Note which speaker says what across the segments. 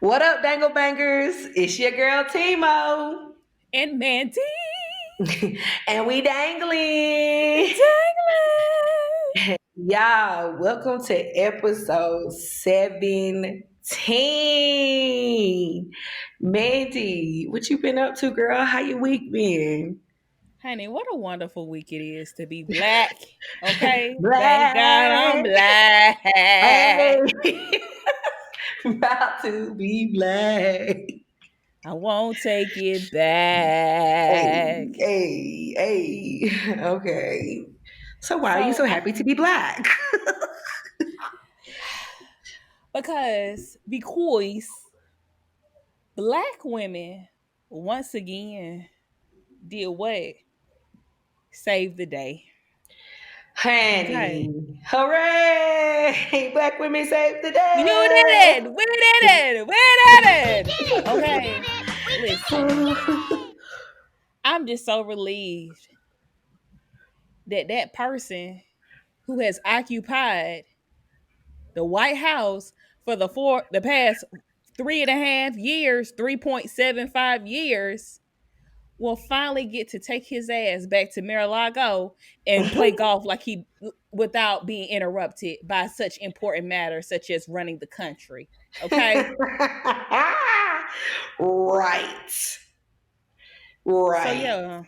Speaker 1: What up, Danglebangers? It's your girl Timo.
Speaker 2: And Mandy.
Speaker 1: And we dangling.
Speaker 2: Danglin.
Speaker 1: Y'all, welcome to episode 17. Mandy, what you been up to, girl? How your week been?
Speaker 2: Honey, what a wonderful week it is to be black. Okay? Thank God I'm
Speaker 1: Black.
Speaker 2: black.
Speaker 1: Hey. About to be black.
Speaker 2: I won't take it
Speaker 1: Hey,
Speaker 2: back.
Speaker 1: hey, hey. Okay. So why are you
Speaker 2: So
Speaker 1: so
Speaker 2: I
Speaker 1: happy to be black?
Speaker 2: because black women once again did what? Save the day. Okay.
Speaker 1: Honey, hooray! Black women save the
Speaker 2: You
Speaker 1: day.
Speaker 2: did it! We did it! We did it! Okay. Listen. I'm just so relieved that person who has occupied the White House for the past 3.5 years, 3.75 years, will finally get to take his ass back to Mar-a-Lago and play golf like he without being interrupted by such important matters such as running the country. Okay.
Speaker 1: Right.
Speaker 2: So
Speaker 1: Right.
Speaker 2: yeah,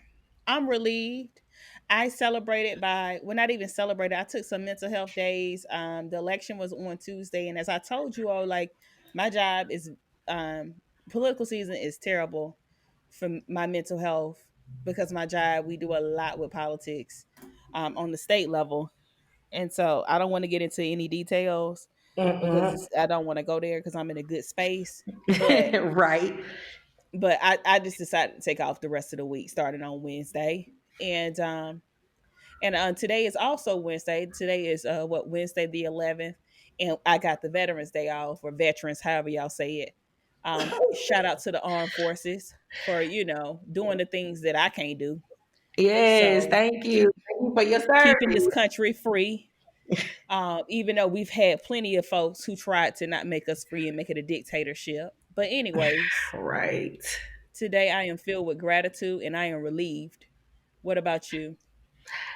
Speaker 2: I'm relieved. I celebrated by well, not even celebrated. I took some mental health days. The election was on Tuesday, and as I told you all, like my job is political season is terrible for my mental health because my job we do a lot with politics on the state level, and so I don't want to get into any details because
Speaker 1: Mm-mm.
Speaker 2: I don't want to go there because I'm in a good space, but
Speaker 1: Right.
Speaker 2: I just decided to take off the rest of the week starting on Wednesday. And today is also Wednesday. Today is Wednesday the 11th, and I got the Veterans Day off or veterans, however y'all say it. Shout out to the armed forces for doing the things that I can't do.
Speaker 1: Yes,
Speaker 2: So
Speaker 1: thank you. Thank you for your
Speaker 2: keeping this
Speaker 1: service.
Speaker 2: country free. Even though we've had plenty of folks who tried to not make us free and make it a dictatorship. But anyways,
Speaker 1: Right.
Speaker 2: today I am filled with gratitude and I am relieved. What about you?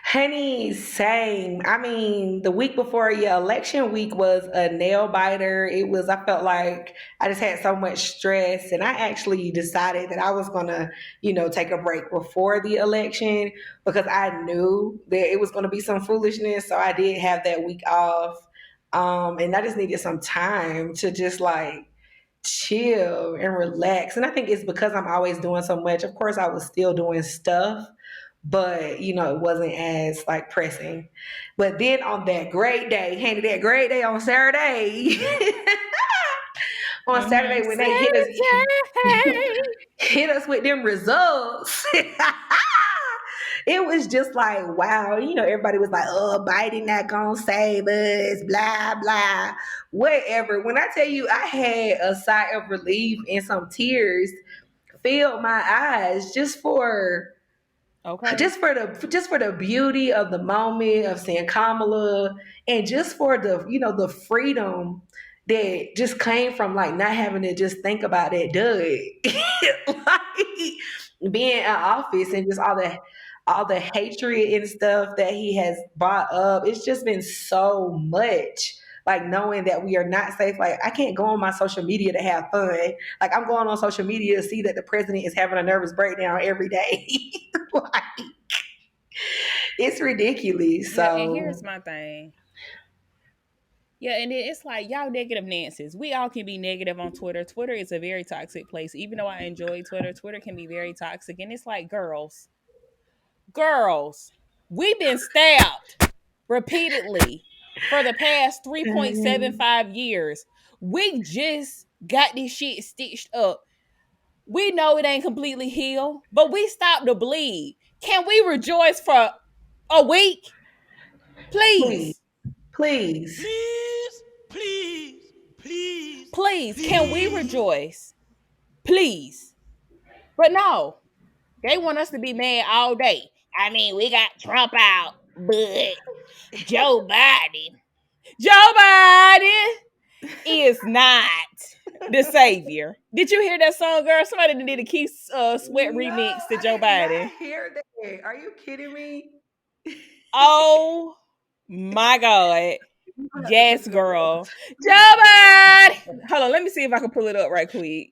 Speaker 1: Honey, same. I mean, the week before your election week was a nail biter. I felt like I just had so much stress. And I actually decided that I was going to, take a break before the election because I knew that it was going to be some foolishness. So I did have that week off. And I just needed some time to just like chill and relax. And I think it's because I'm always doing so much. Of course, I was still doing stuff, but it wasn't as like pressing. But then on that great day, Handy, that great day on Saturday, on Saturday when they
Speaker 2: Saturday.
Speaker 1: hit us with them results. It was just like, wow, everybody was like, oh, Biden not gonna save us, blah, blah, whatever. When I tell you I had a sigh of relief and some tears filled my eyes
Speaker 2: Okay.
Speaker 1: just for the beauty of the moment of seeing Kamala and just for the freedom that just came from like not having to just think about that dud. Like being in office and just all the hatred and stuff that he has brought up. It's just been so much. Like knowing that we are not safe. Like I can't go on my social media to have fun. Like I'm going on social media to see that the president is having a nervous breakdown every day. Like, it's ridiculous.
Speaker 2: Yeah, and here's
Speaker 1: So
Speaker 2: my thing. Yeah, and it's like y'all negative Nancy's. We all can be negative on Twitter. Twitter is a very toxic place. Even though I enjoy Twitter, Twitter can be very toxic. And it's like, girls, we've been stabbed repeatedly for the past
Speaker 1: mhm.
Speaker 2: 3.75 years. We just got this shit stitched up. We know it ain't completely healed, but we stopped the bleed. Can we rejoice for a week?
Speaker 1: Please,
Speaker 2: Please.
Speaker 1: please.
Speaker 3: Please, please, please,
Speaker 2: Please, can we
Speaker 3: please.
Speaker 2: rejoice? Please. But no, they want us to be mad all day. I mean, we got Trump out, but Joe Biden. Joe Biden! is not the savior. Did you hear that song, girl? Somebody did a Keith Sweat
Speaker 1: No,
Speaker 2: remix to
Speaker 1: I
Speaker 2: Joe
Speaker 1: did
Speaker 2: Biden.
Speaker 1: not hear that. Are you kidding me?
Speaker 2: Oh my God.
Speaker 1: You have to put
Speaker 2: Yes,
Speaker 1: it on the
Speaker 2: girl. Joe Biden. Hold on, let me see if I can pull it up right quick.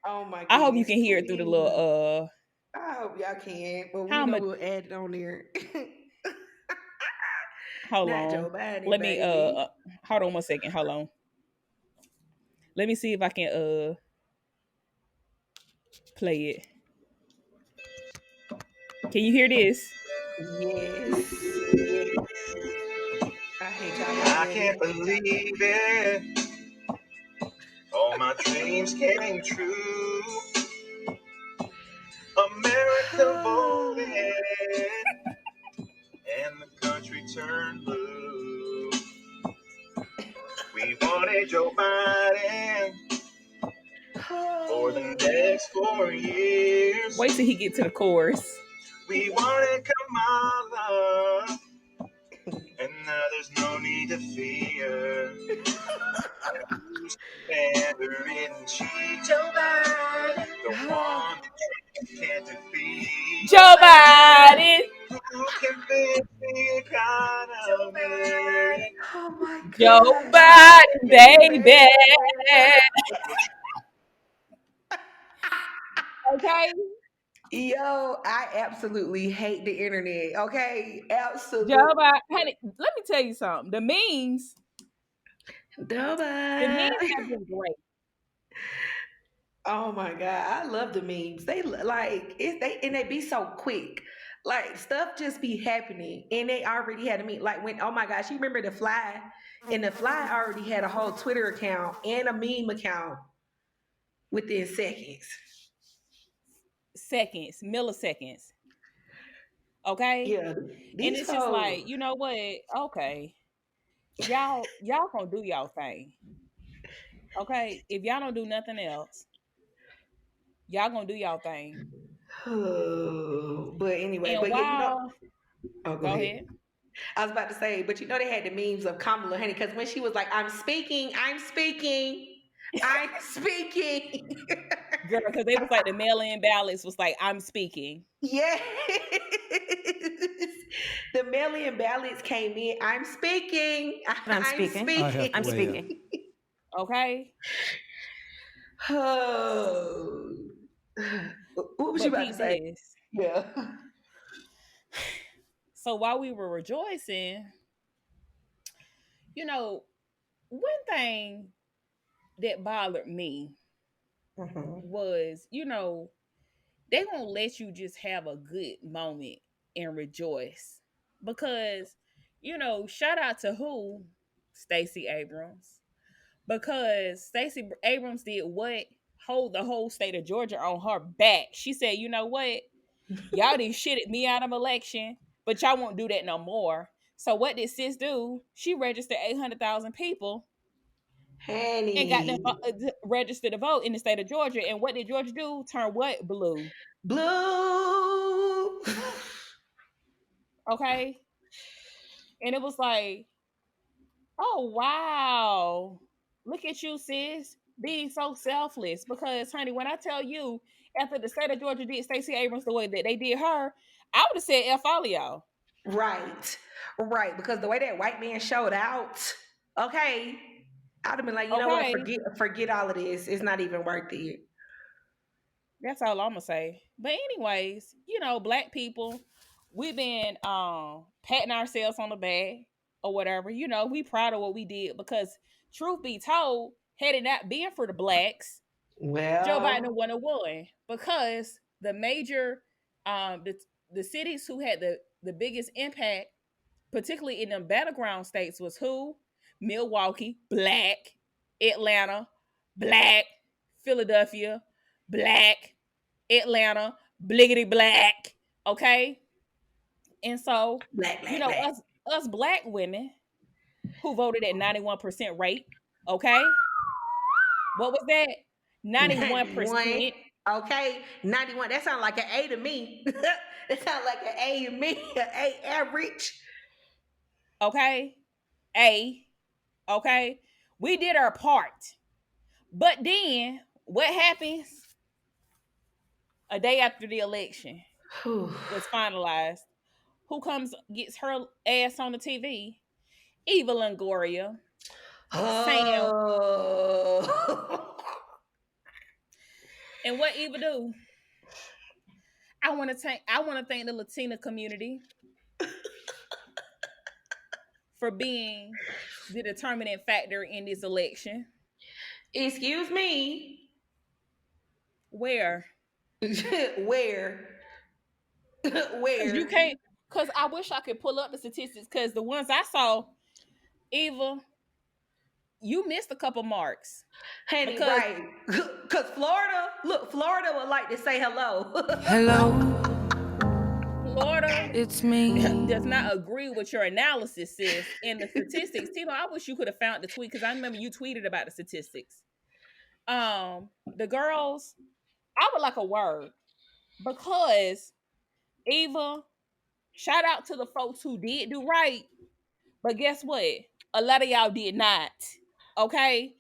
Speaker 1: Oh my
Speaker 2: I hope you
Speaker 1: goodness,
Speaker 2: can hear it through the
Speaker 1: please.
Speaker 2: little
Speaker 1: I hope y'all can, but we
Speaker 2: how
Speaker 1: know
Speaker 2: much
Speaker 1: we'll add it on there.
Speaker 2: hold
Speaker 1: Not
Speaker 2: on.
Speaker 1: Joe Biden,
Speaker 2: Let me
Speaker 1: baby.
Speaker 2: hold on one second. Hold on. Let me see if I can play it. Can you hear this?
Speaker 1: Yes, yes. I hate y'all like
Speaker 3: I can't
Speaker 1: Mandy.
Speaker 3: believe it. All my dreams came true. America voted, and the country turned blue. We wanted Joe Biden for the next 4 years.
Speaker 2: Wait till he get to the chorus.
Speaker 3: We wanted Kamala, and now there's no need to fear. Who's commander in chief? Joe Biden, the one that you can't defeat.
Speaker 2: Joe Biden.
Speaker 3: Who can fix the economy?
Speaker 1: Oh my
Speaker 2: Joe
Speaker 1: gosh,
Speaker 2: Biden, baby.
Speaker 1: baby.
Speaker 2: Okay.
Speaker 1: Yo, I absolutely hate the internet. Okay, absolutely.
Speaker 2: Joe Biden. Honey, let me tell you something. The memes have
Speaker 1: Dubai.
Speaker 2: been great.
Speaker 1: Oh my god, I love the memes. They like it. They and they be so quick. Like stuff just be happening, and they already had a meme. Like when, oh my gosh, you remember the fly? And the fly already had a whole Twitter account and a meme account within seconds.
Speaker 2: Seconds, milliseconds. Okay.
Speaker 1: Yeah,
Speaker 2: And
Speaker 1: these
Speaker 2: it's just like,
Speaker 1: hoes.
Speaker 2: you know what? Okay. Y'all gonna do y'all thing. Okay. If y'all don't do nothing else, y'all gonna do y'all thing.
Speaker 1: But anyway,
Speaker 2: And
Speaker 1: but yeah,
Speaker 2: while
Speaker 1: oh, go
Speaker 2: go
Speaker 1: ahead.
Speaker 2: ahead.
Speaker 1: I was about to say, but they had the memes of Kamala Honey because when she was like, I'm speaking, I'm speaking.
Speaker 2: Girl, because they was like the mail-in ballots was like, I'm speaking.
Speaker 1: Yes. The million ballots came in. I'm speaking.
Speaker 4: I'm
Speaker 1: I'm
Speaker 4: speaking. I have to
Speaker 1: speaking.
Speaker 4: I'm weigh speaking.
Speaker 2: Okay.
Speaker 1: Oh. What was you
Speaker 2: But
Speaker 1: about to
Speaker 2: peep
Speaker 1: say?
Speaker 2: this.
Speaker 1: Yeah.
Speaker 2: So while we were rejoicing, you know, one thing that bothered me
Speaker 1: Mhm.
Speaker 2: was, they won't let you just have a good moment and rejoice. Because, shout out to who? Stacey Abrams. Because Stacey Abrams did what? Hold the whole state of Georgia on her back. She said, you know what? Y'all done shitted me out of election, but y'all won't do that no more. So what did sis do? She registered 800,000 people and got them
Speaker 1: Honey.
Speaker 2: registered to vote in the state of Georgia. And what did Georgia do? Turn what? Blue.
Speaker 1: Blue.
Speaker 2: Okay. And it was like, oh, wow. Look at you, sis, being so selfless. Because, honey, when I tell you, after the state of Georgia did Stacey Abrams the way that they did her, I would have said F all of y'all.
Speaker 1: Right. Right. Because the way that white man showed out, okay, I'd have been like, you know what?
Speaker 2: Okay.
Speaker 1: Forget all of this. It's not even worth it.
Speaker 2: That's all I'm gonna say. But anyways, black people, we've been patting ourselves on the back or whatever. We proud of what we did because truth be told, had it not been for the blacks, Joe Biden
Speaker 1: Well,
Speaker 2: wouldn't have won because the major the cities who had the biggest impact, particularly in them battleground states, was who? Milwaukee, black, Atlanta, black, Philadelphia, black, Atlanta, bliggity black. Okay. And so,
Speaker 1: black, black, black.
Speaker 2: us black women who voted at 91% rate, okay? What was that?
Speaker 1: 91.
Speaker 2: 91%.
Speaker 1: Okay. 91. That sounds like an A to me. That sounds like an A to me. An A average.
Speaker 2: Okay. A. Okay. We did our part. But then what happens? A day after the election was finalized, who comes gets her ass on the TV? Eva Longoria saying,
Speaker 1: Oh.
Speaker 2: and what Eva do? I want to thank the Latina community for being the determining factor in this election.
Speaker 1: Excuse me.
Speaker 2: Where?
Speaker 1: Where?
Speaker 2: Because you
Speaker 1: Where?
Speaker 2: can't. Because I wish I could pull up the statistics. Because the ones I saw, Eva, you missed a couple marks.
Speaker 1: Honey,
Speaker 2: Because
Speaker 1: right. Because Florida, look, Florida would like to say hello.
Speaker 4: Hello,
Speaker 2: Florida
Speaker 4: it's me.
Speaker 2: does not agree with your analysis, sis, and the statistics. Timo, I wish you could have found the tweet because I remember you tweeted about the statistics. The girls, I would like a word because Eva, shout out to the folks who did do right, but guess what? A lot of y'all did not. Okay.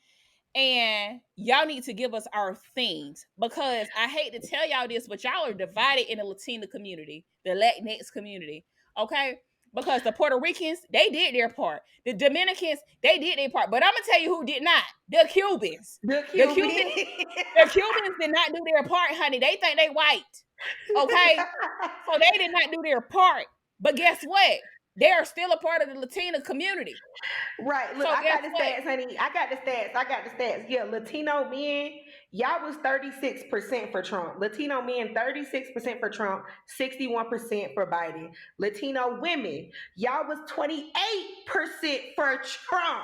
Speaker 2: And y'all need to give us our things because I hate to tell y'all this, but y'all are divided in the Latina community, the Latinx community. Okay. Because the Puerto Ricans, they did their part. The Dominicans, they did their part. But I'm gonna tell you who did not. The Cubans.
Speaker 1: The
Speaker 2: The
Speaker 1: Cuban.
Speaker 2: Cubans, the Cubans did not do their part, honey. They think they white. Okay. So they did not do their part. But guess what? They are still a part of the Latina community.
Speaker 1: Right. Look,
Speaker 2: So
Speaker 1: I
Speaker 2: guess
Speaker 1: got the
Speaker 2: what?
Speaker 1: stats, honey. I got the stats. Yeah, Latino men, y'all was 36% for Trump. Latino men, 36% for Trump, 61% for Biden. Latino women, y'all was 28% for Trump.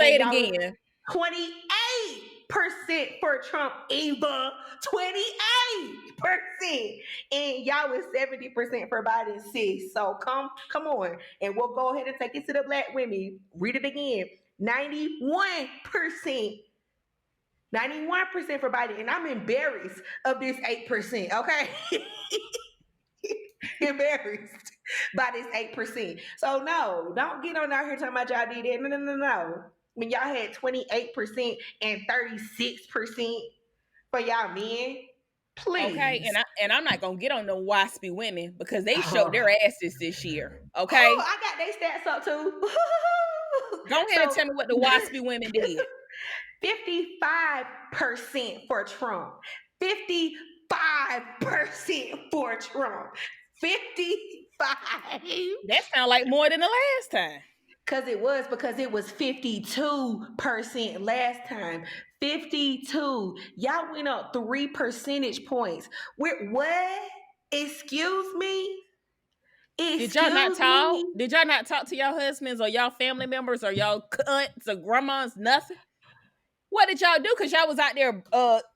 Speaker 2: Say
Speaker 1: And
Speaker 2: it
Speaker 1: y'all was
Speaker 2: again.
Speaker 1: 28% for Trump, Eva. 28%. And y'all was 70% for Biden, sis. So come on. And we'll go ahead and take it to the black women. Read it again. 91%. 91% for Biden. And I'm embarrassed of this 8%. Okay. Embarrassed by this 8%. So no, don't get on out here talking about y'all did that. No. When y'all had 28% and 36% for y'all men,
Speaker 2: Okay,
Speaker 1: please.
Speaker 2: and I'm not gonna get on the waspy women because they showed their
Speaker 1: Oh,
Speaker 2: asses this year. Okay,
Speaker 1: I got they stats up too.
Speaker 2: go ahead and
Speaker 1: So
Speaker 2: tell me what the waspy women did.
Speaker 1: 55% for Trump. 55% for Trump. 55.
Speaker 2: That sounds like more than the last time.
Speaker 1: Because it was 52% last time. 52. Y'all went up 3 percentage points. What? Excuse me?
Speaker 2: Did y'all not
Speaker 1: Excuse
Speaker 2: talk?
Speaker 1: me?
Speaker 2: Did y'all not talk to y'all husbands or y'all family members or y'all aunts or grandmas? Nothing. What did y'all do? Cause y'all was out there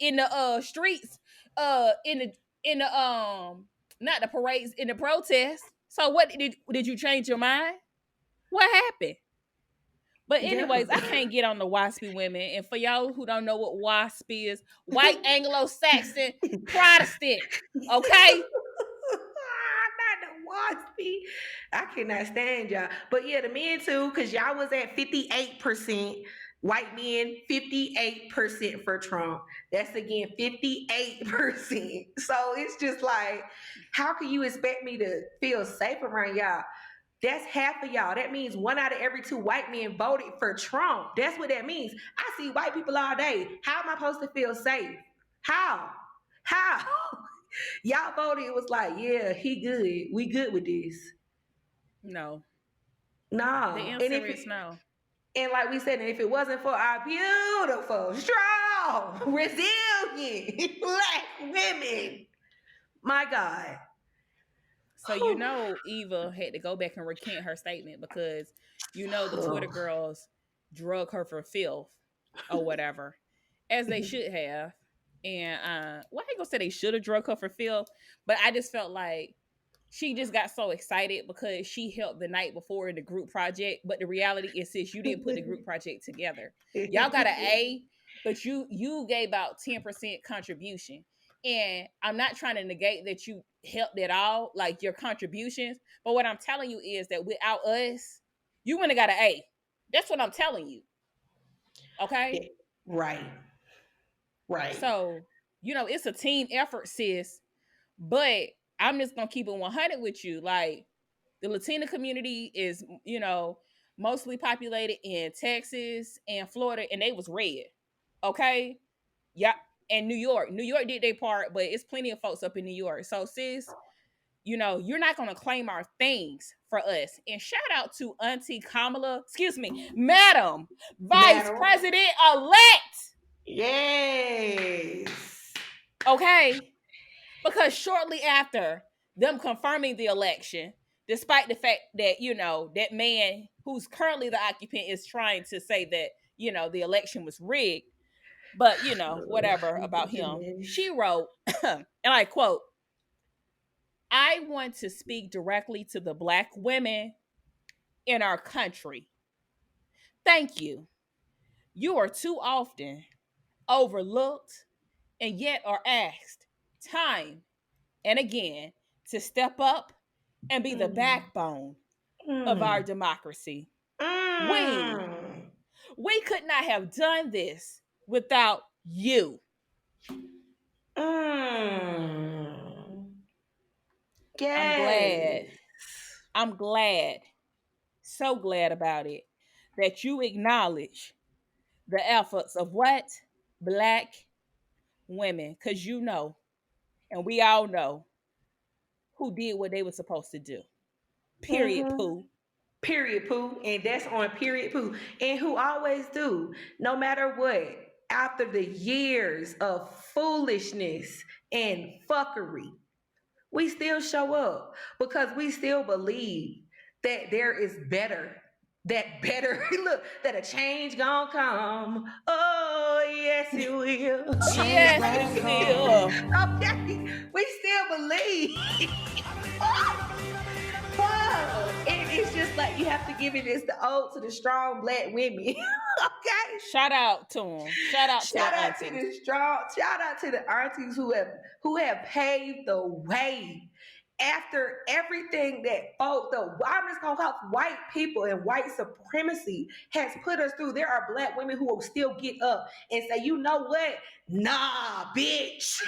Speaker 2: in the streets in the not the parades in the protests. So what did you change your mind? What happened? But
Speaker 1: Yeah.
Speaker 2: anyways, I can't get on the waspy women. And for y'all who don't know what wasp is, white Anglo-Saxon Protestant. Okay?
Speaker 1: Not the waspy. I cannot stand y'all. But yeah, the men too, because y'all was at 58%. White men, 58% for Trump. That's again 58%. So it's just like, how can you expect me to feel safe around y'all? That's half of y'all. That means 1 out of every 2 white men voted for Trump. That's what that means. I see white people all day. How am I supposed to feel safe? How? How? Y'all voted. It was like, yeah, he good. We good with this.
Speaker 2: No. The
Speaker 1: Nah.
Speaker 2: answer is no.
Speaker 1: And like we said, and if it wasn't for our beautiful, strong, resilient black women, my God.
Speaker 2: So you know Eva had to go back and recant her statement because you know the Twitter girls drug her for filth or whatever, as they should have. And well, I ain't gonna say they should have drug her for filth, but I just felt like she just got so excited because she helped the night before in the group project. But the reality is, sis, you didn't put the group project together. Y'all got an A, but you gave about 10% contribution. And I'm not trying to negate that you helped at all, like your contributions. But what I'm telling you is that without us, you wouldn't have got an A. That's what I'm telling you. Okay.
Speaker 1: Yeah. Right. Right.
Speaker 2: So, it's a team effort, sis. But I'm just gonna keep it 100 with you. Like, the Latina community is, mostly populated in Texas and Florida, and they was red. Okay. Yeah. And New York. New York did their part, but it's plenty of folks up in New York. So, sis, you're not gonna claim our things for us. And shout out to Auntie Kamala, excuse me, Madam Vice
Speaker 1: Madam.
Speaker 2: President elect.
Speaker 1: Yes.
Speaker 2: Okay. Because shortly after them confirming the election, despite the fact that, that man who's currently the occupant is trying to say that, the election was rigged, but, whatever
Speaker 1: Oh,
Speaker 2: about him,
Speaker 1: goodness.
Speaker 2: she wrote, and I quote, "I want to speak directly to the Black women in our country. Thank you. You are too often overlooked and yet are asked time and again to step up and be the
Speaker 1: Mm.
Speaker 2: backbone of our
Speaker 1: Mm.
Speaker 2: democracy. We
Speaker 1: Mm.
Speaker 2: we could not have done this without you."
Speaker 1: Mm.
Speaker 2: I'm glad.
Speaker 1: Yes.
Speaker 2: I'm glad. So glad about it that you acknowledge the efforts of what? Black women, cuz and we all know who did what they were supposed to do. Period,
Speaker 1: Mm-hmm.
Speaker 2: poo.
Speaker 1: Period, poo. And that's on period, poo. And who always do, no matter what, after the years of foolishness and fuckery, we still show up because we still believe that there is better. That better look, that a change gonna come. Oh yes, it will.
Speaker 4: Change
Speaker 2: Yes, it
Speaker 4: will
Speaker 2: will.
Speaker 4: come.
Speaker 1: Okay, we still believe. And it's just like you have to give it as the ode to the strong Black women. Okay.
Speaker 2: Shout out to them. Shout out to
Speaker 1: Shout
Speaker 2: the
Speaker 1: out to
Speaker 2: aunties.
Speaker 1: the strong, shout out to the aunties who have paved the way after everything that I'm just gonna call white people and white supremacy has put us through. There are Black women who will still get up and say, you know what? Nah, bitch.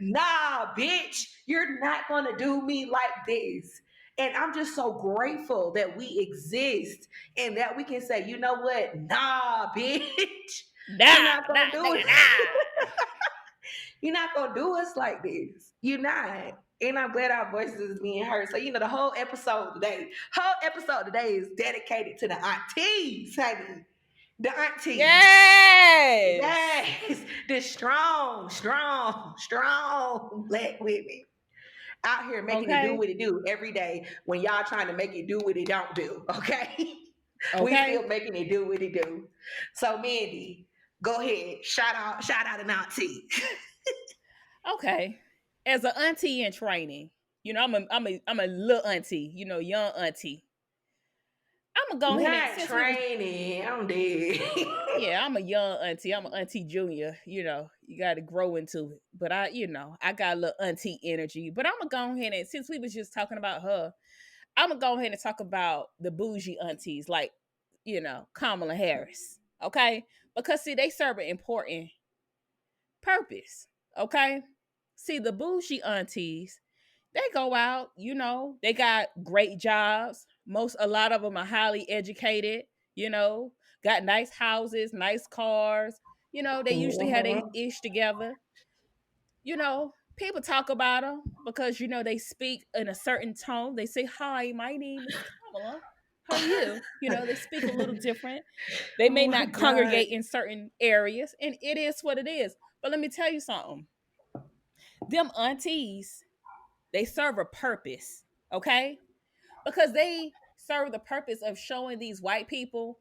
Speaker 1: Nah, bitch, you're not gonna do me like this. And I'm just so grateful that we exist and that we can say, you know what? Nah, bitch. You're
Speaker 2: Nah,
Speaker 1: not gonna
Speaker 2: nah,
Speaker 1: do
Speaker 2: nigga,
Speaker 1: it.
Speaker 2: nah.
Speaker 1: You're not gonna do us like this. You're not. And I'm glad our voices is being heard. So, the whole episode today is dedicated to the aunties, honey. The aunties.
Speaker 2: Yes.
Speaker 1: Yes. The strong, strong, strong Black women out here making it do
Speaker 2: Okay.
Speaker 1: what it do every day when y'all trying to make it do what it don't do. Okay. We still
Speaker 2: Okay.
Speaker 1: making it do what it do. So Mandy, go ahead. Shout out an auntie.
Speaker 2: Okay. As an auntie in training, I'm a little auntie, young auntie. I'm gonna go ahead and
Speaker 1: Not
Speaker 2: since we was
Speaker 1: training. I'm dead.
Speaker 2: yeah, I'm a young auntie. I'm an auntie junior. You got to grow into it. But I got a little auntie energy. But I'm gonna go ahead and since we was just talking about her, I'm gonna go ahead and talk about the bougie aunties, like Kamala Harris. Okay, because see, they serve an important purpose. Okay, see, the bougie aunties, they go out. They got great jobs. A lot of them are highly educated. You know, got nice houses, nice cars. They usually have their
Speaker 1: Mhm.
Speaker 2: ish together. People talk about them because they speak in a certain tone. They say, "Hi, my name is Kamala. How are you?" They speak a little different. They
Speaker 1: Oh
Speaker 2: may
Speaker 1: my
Speaker 2: not
Speaker 1: God.
Speaker 2: congregate in certain areas, and it is what it is. But let me tell you something. Them aunties, they serve a purpose, okay? Because they serve the purpose of showing these white people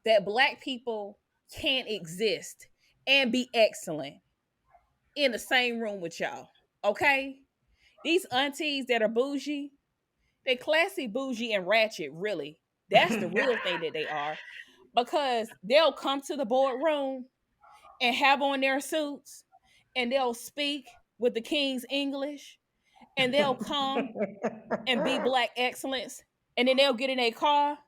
Speaker 2: that Black people can exist and be excellent in the same room with y'all, okay? These aunties that are bougie, they classy, bougie, and ratchet, really. That's the real thing that they are. Because they'll come to the boardroom and have on their suits and they'll speak with the King's English and they'll come and be Black excellence and then they'll get in a car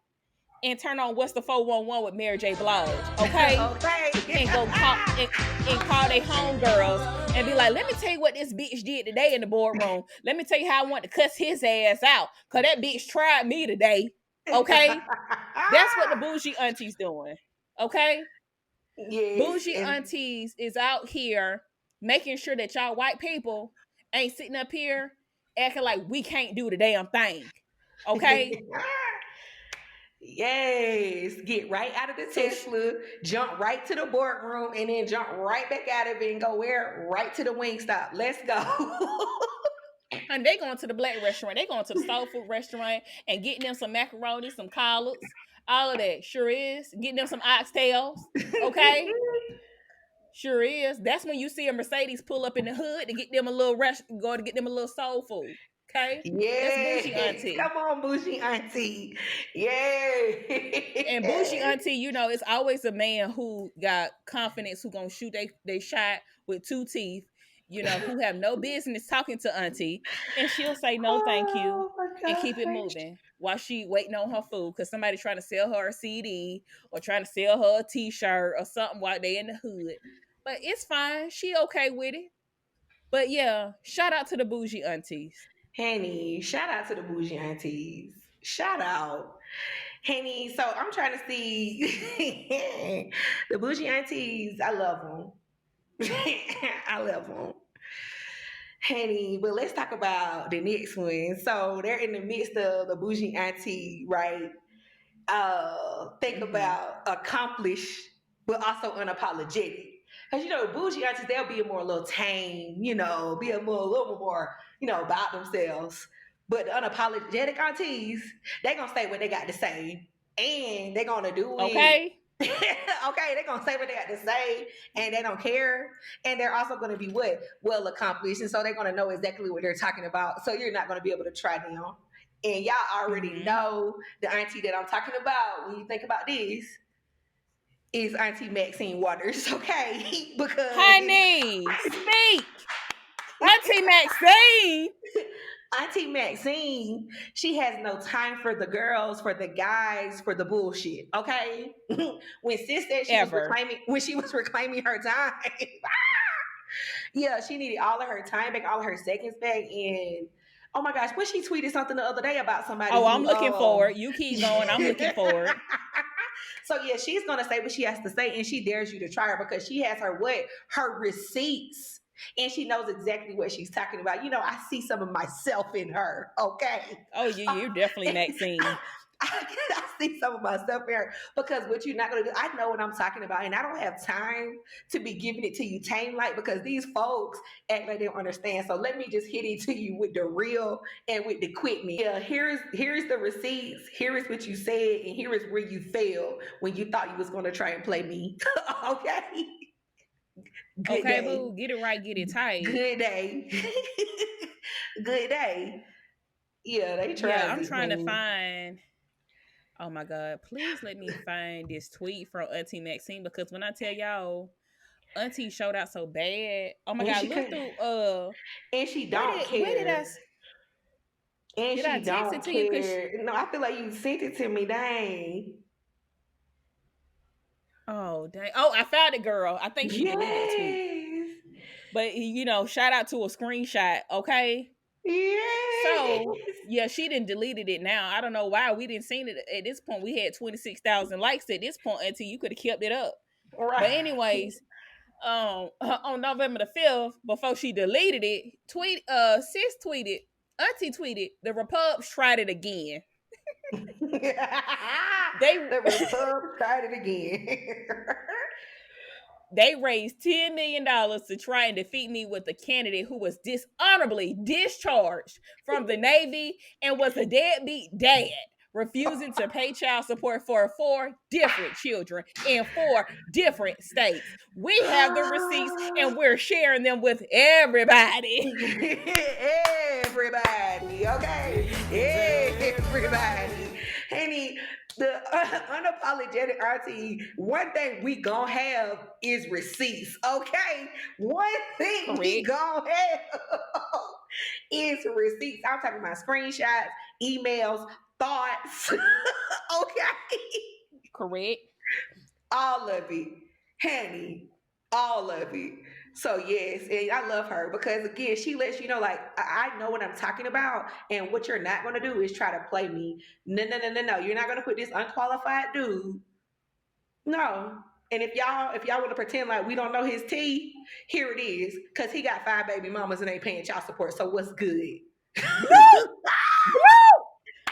Speaker 2: and turn on What's the 411 with Mary J. Blige, okay?
Speaker 1: Okay.
Speaker 2: And go call they homegirls and be like, let me tell you what this bitch did today in the boardroom. Let me tell you how I want to cuss his ass out. Cause that bitch tried me today. Okay? That's what the bougie aunties doing. Okay?
Speaker 1: Yes,
Speaker 2: Bougie
Speaker 1: and
Speaker 2: aunties is out here making sure that y'all white people ain't sitting up here acting like we can't do the damn thing. Okay?
Speaker 1: yes, get right out of the
Speaker 2: So
Speaker 1: Tesla, jump right to the boardroom, and then jump right back out of it and go where? Right to the wing stop. Let's go.
Speaker 2: and they going to the black restaurant. They going to the soul food restaurant and getting them some macaroni, some collards, all of that. Sure is. Getting them some oxtails. Okay? Sure is. That's when you see a Mercedes pull up in the hood to get them a little go to get them a little soul food. Okay? That's bougie
Speaker 1: Yes,
Speaker 2: auntie.
Speaker 1: come on, bougie auntie. Yay.
Speaker 2: And bougie auntie, you know, it's always a man who got confidence, who gonna shoot they shot with two teeth, you know, who have no business talking to auntie, and she'll say no, thank you,
Speaker 1: Oh my
Speaker 2: and keep it
Speaker 1: gosh.
Speaker 2: moving while she waiting on her food because somebody trying to sell her a CD or trying to sell her a T-shirt or something while they in the hood. But it's fine. She okay with it. But yeah, shout out to the bougie aunties.
Speaker 1: Henny, shout out to the bougie aunties. Shout out. Henny, so I'm trying to see the bougie aunties. I love them. I love them. Henny, but let's talk about the next one. So they're in the midst of the bougie auntie, right? Think
Speaker 2: Mm-hmm.
Speaker 1: about accomplished, but also unapologetic. Because you know, bougie aunties, they'll be a more a little tame, you know, be a little more, you know, about themselves. But the unapologetic aunties, they gonna say what they got to say, and they're gonna do it.
Speaker 2: Okay.
Speaker 1: Okay, they're gonna say what they got to say, and they don't care. And they're also gonna be what well accomplished, and so they're gonna know exactly what they're talking about. So you're not gonna be able to try them. And y'all already
Speaker 2: Mm-hmm.
Speaker 1: know the auntie that I'm talking about when you think about this is Auntie Maxine Waters, okay? Because
Speaker 2: Honey, speak. Auntie Maxine.
Speaker 1: Auntie Maxine, she has no time for the girls, for the guys, for the bullshit, okay? When sis said
Speaker 2: Ever.
Speaker 1: when she was reclaiming her time, yeah, she needed all of her time back, all of her seconds back, and oh my gosh, when she tweeted something the other day about somebody
Speaker 2: Oh, I'm
Speaker 1: who
Speaker 2: looking forward. You keep going. I'm looking forward.
Speaker 1: so yeah, she's gonna say what she has to say, and she dares you to try her because she has her what? Her receipts. And she knows exactly what she's talking about. You know, I see some of myself in her. Okay.
Speaker 2: Oh, you're definitely
Speaker 1: I,
Speaker 2: Maxine.
Speaker 1: I see some of myself in her because what you're not gonna do, I know what I'm talking about, and I don't have time to be giving it to you tame like because these folks act like they don't understand. So let me just hit it to you with the real and with the quickness. Yeah, here's the receipts. Here is what you said, and here is where you failed when you thought you was gonna try and play me. Okay. Good
Speaker 2: Okay,
Speaker 1: day.
Speaker 2: boo. Get it right. Get it tight.
Speaker 1: Good day. Good day. Yeah, they
Speaker 2: Yeah,
Speaker 1: tried
Speaker 2: I'm
Speaker 1: it,
Speaker 2: trying to
Speaker 1: honey.
Speaker 2: find. Oh my God. Please let me find this tweet from Auntie Maxine because when I tell y'all, Auntie showed out so bad. Oh my
Speaker 1: And
Speaker 2: God.
Speaker 1: she
Speaker 2: Look
Speaker 1: could
Speaker 2: through.
Speaker 1: and she don't
Speaker 2: Where
Speaker 1: care. And
Speaker 2: did I
Speaker 1: she
Speaker 2: text it
Speaker 1: don't
Speaker 2: to you? Cause
Speaker 1: care. No, I feel like you sent it to me. Dang.
Speaker 2: oh dang. Oh, I found it, girl. I think she deleted the tweet.
Speaker 1: Yes.
Speaker 2: But you know, shout out to a screenshot. Okay.
Speaker 1: Yes.
Speaker 2: So yeah, she didn't deleted it now. I don't know why we didn't seen it at this point. We had 26,000 likes at this point until you could have kept it up. But
Speaker 1: Right.
Speaker 2: anyways, on November the 5th, before she deleted it, sis tweeted, Auntie tweeted, the Repubs tried it again. They
Speaker 1: The Repub tried it again.
Speaker 2: they raised $10 million to try and defeat me with a candidate who was dishonorably discharged from the Navy and was a deadbeat dad, refusing to pay child support for 4 different children in 4 different states. We have the receipts and we're sharing them with everybody.
Speaker 1: Everybody, okay? Everybody. Honey, the unapologetic auntie, one thing we gonna have is receipts, okay? One thing we
Speaker 2: Correct.
Speaker 1: gonna have is receipts. I'm talking about screenshots, emails, thoughts. Okay.
Speaker 2: Correct.
Speaker 1: All of it. Honey. All of it. So yes, and I love her because again, she lets you know, like I know what I'm talking about, and what you're not gonna do is try to play me. No, no, no, no, no. You're not gonna put this unqualified dude. No. And if y'all want to pretend like we don't know his tea, here it is. Cause he got 5 baby mamas and ain't paying child support. So what's good?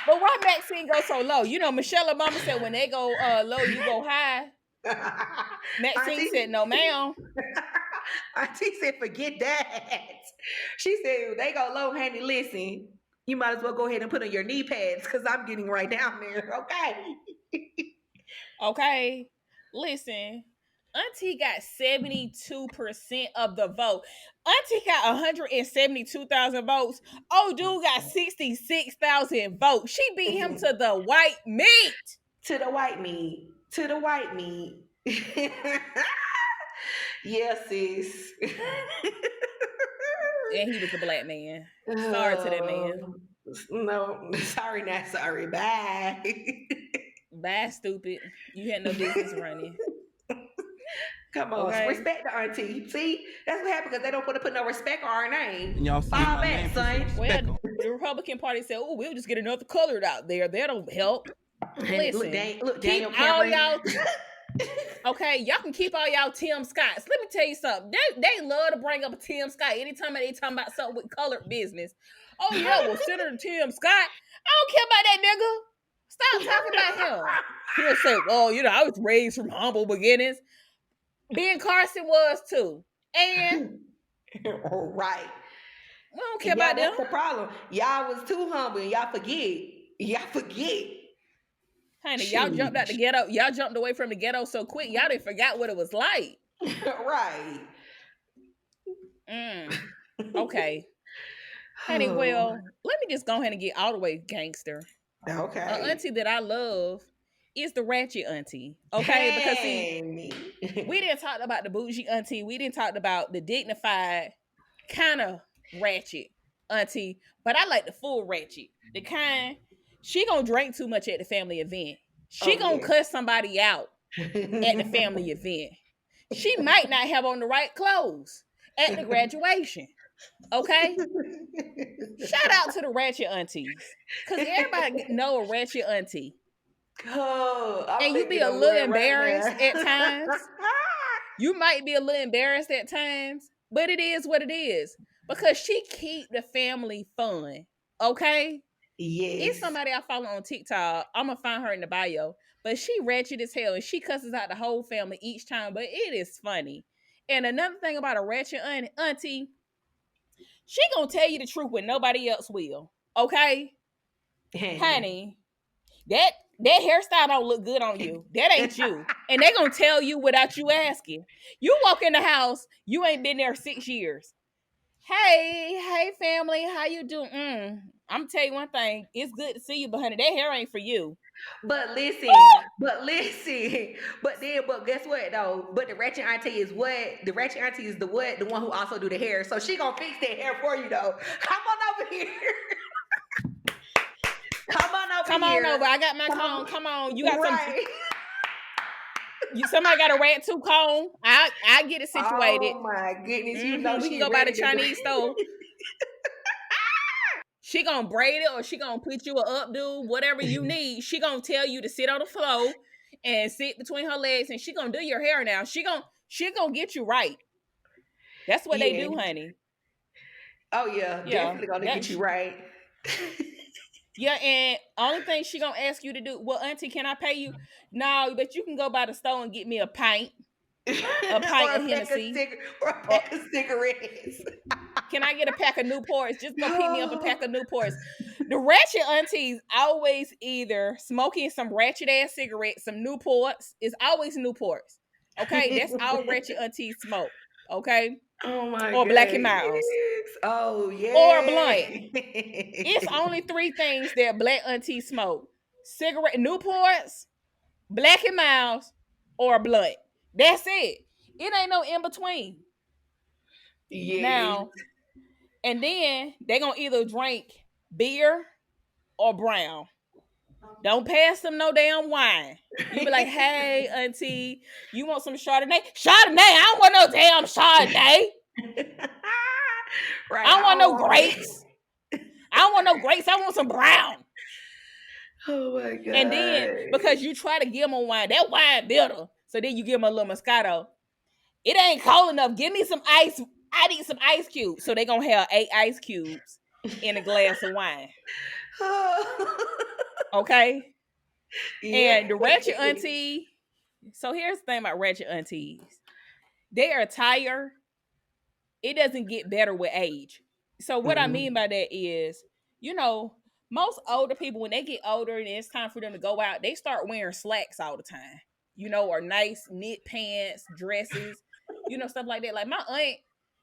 Speaker 2: But why Maxine go so low? You know, Michelle Obama said when they go low, you go high. Maxine
Speaker 1: Auntie,
Speaker 2: said, no, ma'am.
Speaker 1: Auntie said, forget that. She said, they go low, honey. Listen, you might as well go ahead and put on your knee pads because I'm getting right down there. Okay.
Speaker 2: Okay. Listen, Auntie got 72% of the vote. Auntie got 172,000 votes. Oh, dude got 66,000 votes. She beat him to the white meat.
Speaker 1: To the white meat. To the white meat. Yes, sis.
Speaker 2: And he was a black man. Sorry to that man.
Speaker 1: No, sorry, not sorry. Bye.
Speaker 2: Bad, stupid. You had no business running.
Speaker 1: Come on,
Speaker 2: Okay.
Speaker 1: respect the auntie. See, that's what happened because they don't want to put no respect on our name.
Speaker 5: And y'all see
Speaker 1: Fall
Speaker 5: my
Speaker 1: back,
Speaker 5: name,
Speaker 1: son.
Speaker 2: Well, the Republican Party said, "Oh, we'll just get another colored out there. That don't help." Listen,
Speaker 1: look,
Speaker 2: keep
Speaker 1: Daniel
Speaker 2: all
Speaker 1: Cameron.
Speaker 2: y'all. Okay, y'all can keep all y'all Tim Scotts. Let me tell you something. They love to bring up a Tim Scott anytime they talking about something with colored business. Oh yeah, well Senator Tim Scott. I don't care about that nigga. Stop talking about him. He'll say, "Well, you know, I was raised from humble beginnings." Ben Carson was too, and
Speaker 1: Right.
Speaker 2: we don't care about them.
Speaker 1: That's the problem. Y'all was too humble. Y'all forget. Y'all forget.
Speaker 2: Honey, y'all jumped out the ghetto. Y'all jumped away from the ghetto so quick. Y'all didn't forgot what it was like.
Speaker 1: Right.
Speaker 2: Okay. Honey, well, let me just go ahead and get all the way gangster.
Speaker 1: Okay.
Speaker 2: An auntie that I love is the ratchet auntie. Okay? Because see, we didn't talk about the bougie auntie. We didn't talk about the dignified kind of ratchet auntie. But I like the full ratchet. The kind, she gonna drink too much at the family event. She gonna cuss somebody out at the family event. She might not have on the right clothes at the graduation. Okay? Shout out to the ratchet aunties. Because everybody know a ratchet auntie.
Speaker 1: Oh,
Speaker 2: and you be a little embarrassed at times. You might be a little embarrassed at times, but it is what it is. Because she keep the family fun. Okay?
Speaker 1: Yes.
Speaker 2: It's somebody I follow on TikTok. I'm going to find her in the bio. But she ratchet as hell. And she cusses out the whole family each time. But it is funny. And another thing about a ratchet auntie, she gonna tell you the truth when nobody else will. Okay? Honey, that hairstyle don't look good on you. That ain't you. And they gonna tell you without you asking. You walk in the house, you ain't been there 6 years. Hey family, how you doing? I'm gonna tell you one thing. It's good to see you, but honey, that hair ain't for you.
Speaker 1: But listen, but guess what though? But the ratchet auntie is what? The ratchet auntie is the what? The one who also do the hair. So she gonna fix that hair for you though. Come on over here. Come on over.
Speaker 2: I got my comb. Come on. You got
Speaker 1: right.
Speaker 2: Somebody got a rat tooth comb. I get it situated.
Speaker 1: Oh my goodness. You know
Speaker 2: we can go by the Chinese store. She gonna braid it or she gonna put you a updo, whatever you need. She gonna tell you to sit on the floor and sit between her legs, and she gonna do your hair now. She gonna get you right. That's what they do, honey.
Speaker 1: Oh yeah, definitely gonna get you right.
Speaker 2: Yeah, and only thing she gonna ask you to do, well, auntie, can I pay you? No, but you can go by the store and get me a pint. A pint of Hennessy.
Speaker 1: Or a pack of cigarettes.
Speaker 2: Can I get a pack of Newports? Just go pick me up a pack of Newports. The ratchet aunties always either smoking some ratchet ass cigarettes, some Newports. It's always Newports. Okay, that's all ratchet aunties smoke. Okay.
Speaker 1: Oh my god.
Speaker 2: Or Black and Miles.
Speaker 1: Oh yeah.
Speaker 2: Or a blunt. It's only 3 things that black aunties smoke: cigarette, Newports, Black and Miles, or a blunt. That's it. It ain't no in between.
Speaker 1: Yeah.
Speaker 2: Now, and then they gonna either drink beer or brown. Don't pass them no damn wine. You be like, hey, auntie, you want some Chardonnay? Chardonnay, I don't want no damn Chardonnay.
Speaker 1: Right,
Speaker 2: I don't
Speaker 1: I
Speaker 2: want
Speaker 1: don't
Speaker 2: no
Speaker 1: want it.
Speaker 2: grapes. I don't want no grapes. I want some brown.
Speaker 1: Oh my
Speaker 2: And then because
Speaker 1: god.
Speaker 2: you try to give them a wine, that wine bitter. So then you give them a little Moscato. It ain't cold enough. Give me some ice. I need some ice cubes. So they gonna have 8 ice cubes in a glass of wine. Okay.
Speaker 1: Yeah.
Speaker 2: And the ratchet auntie. So here's the thing about ratchet aunties. They are tired. It doesn't get better with age. So what I mean
Speaker 1: Mm-mm.
Speaker 2: by that is, you know, most older people when they get older and it's time for them to go out, they start wearing slacks all the time. You know, or nice knit pants, dresses, stuff like that. Like my aunt,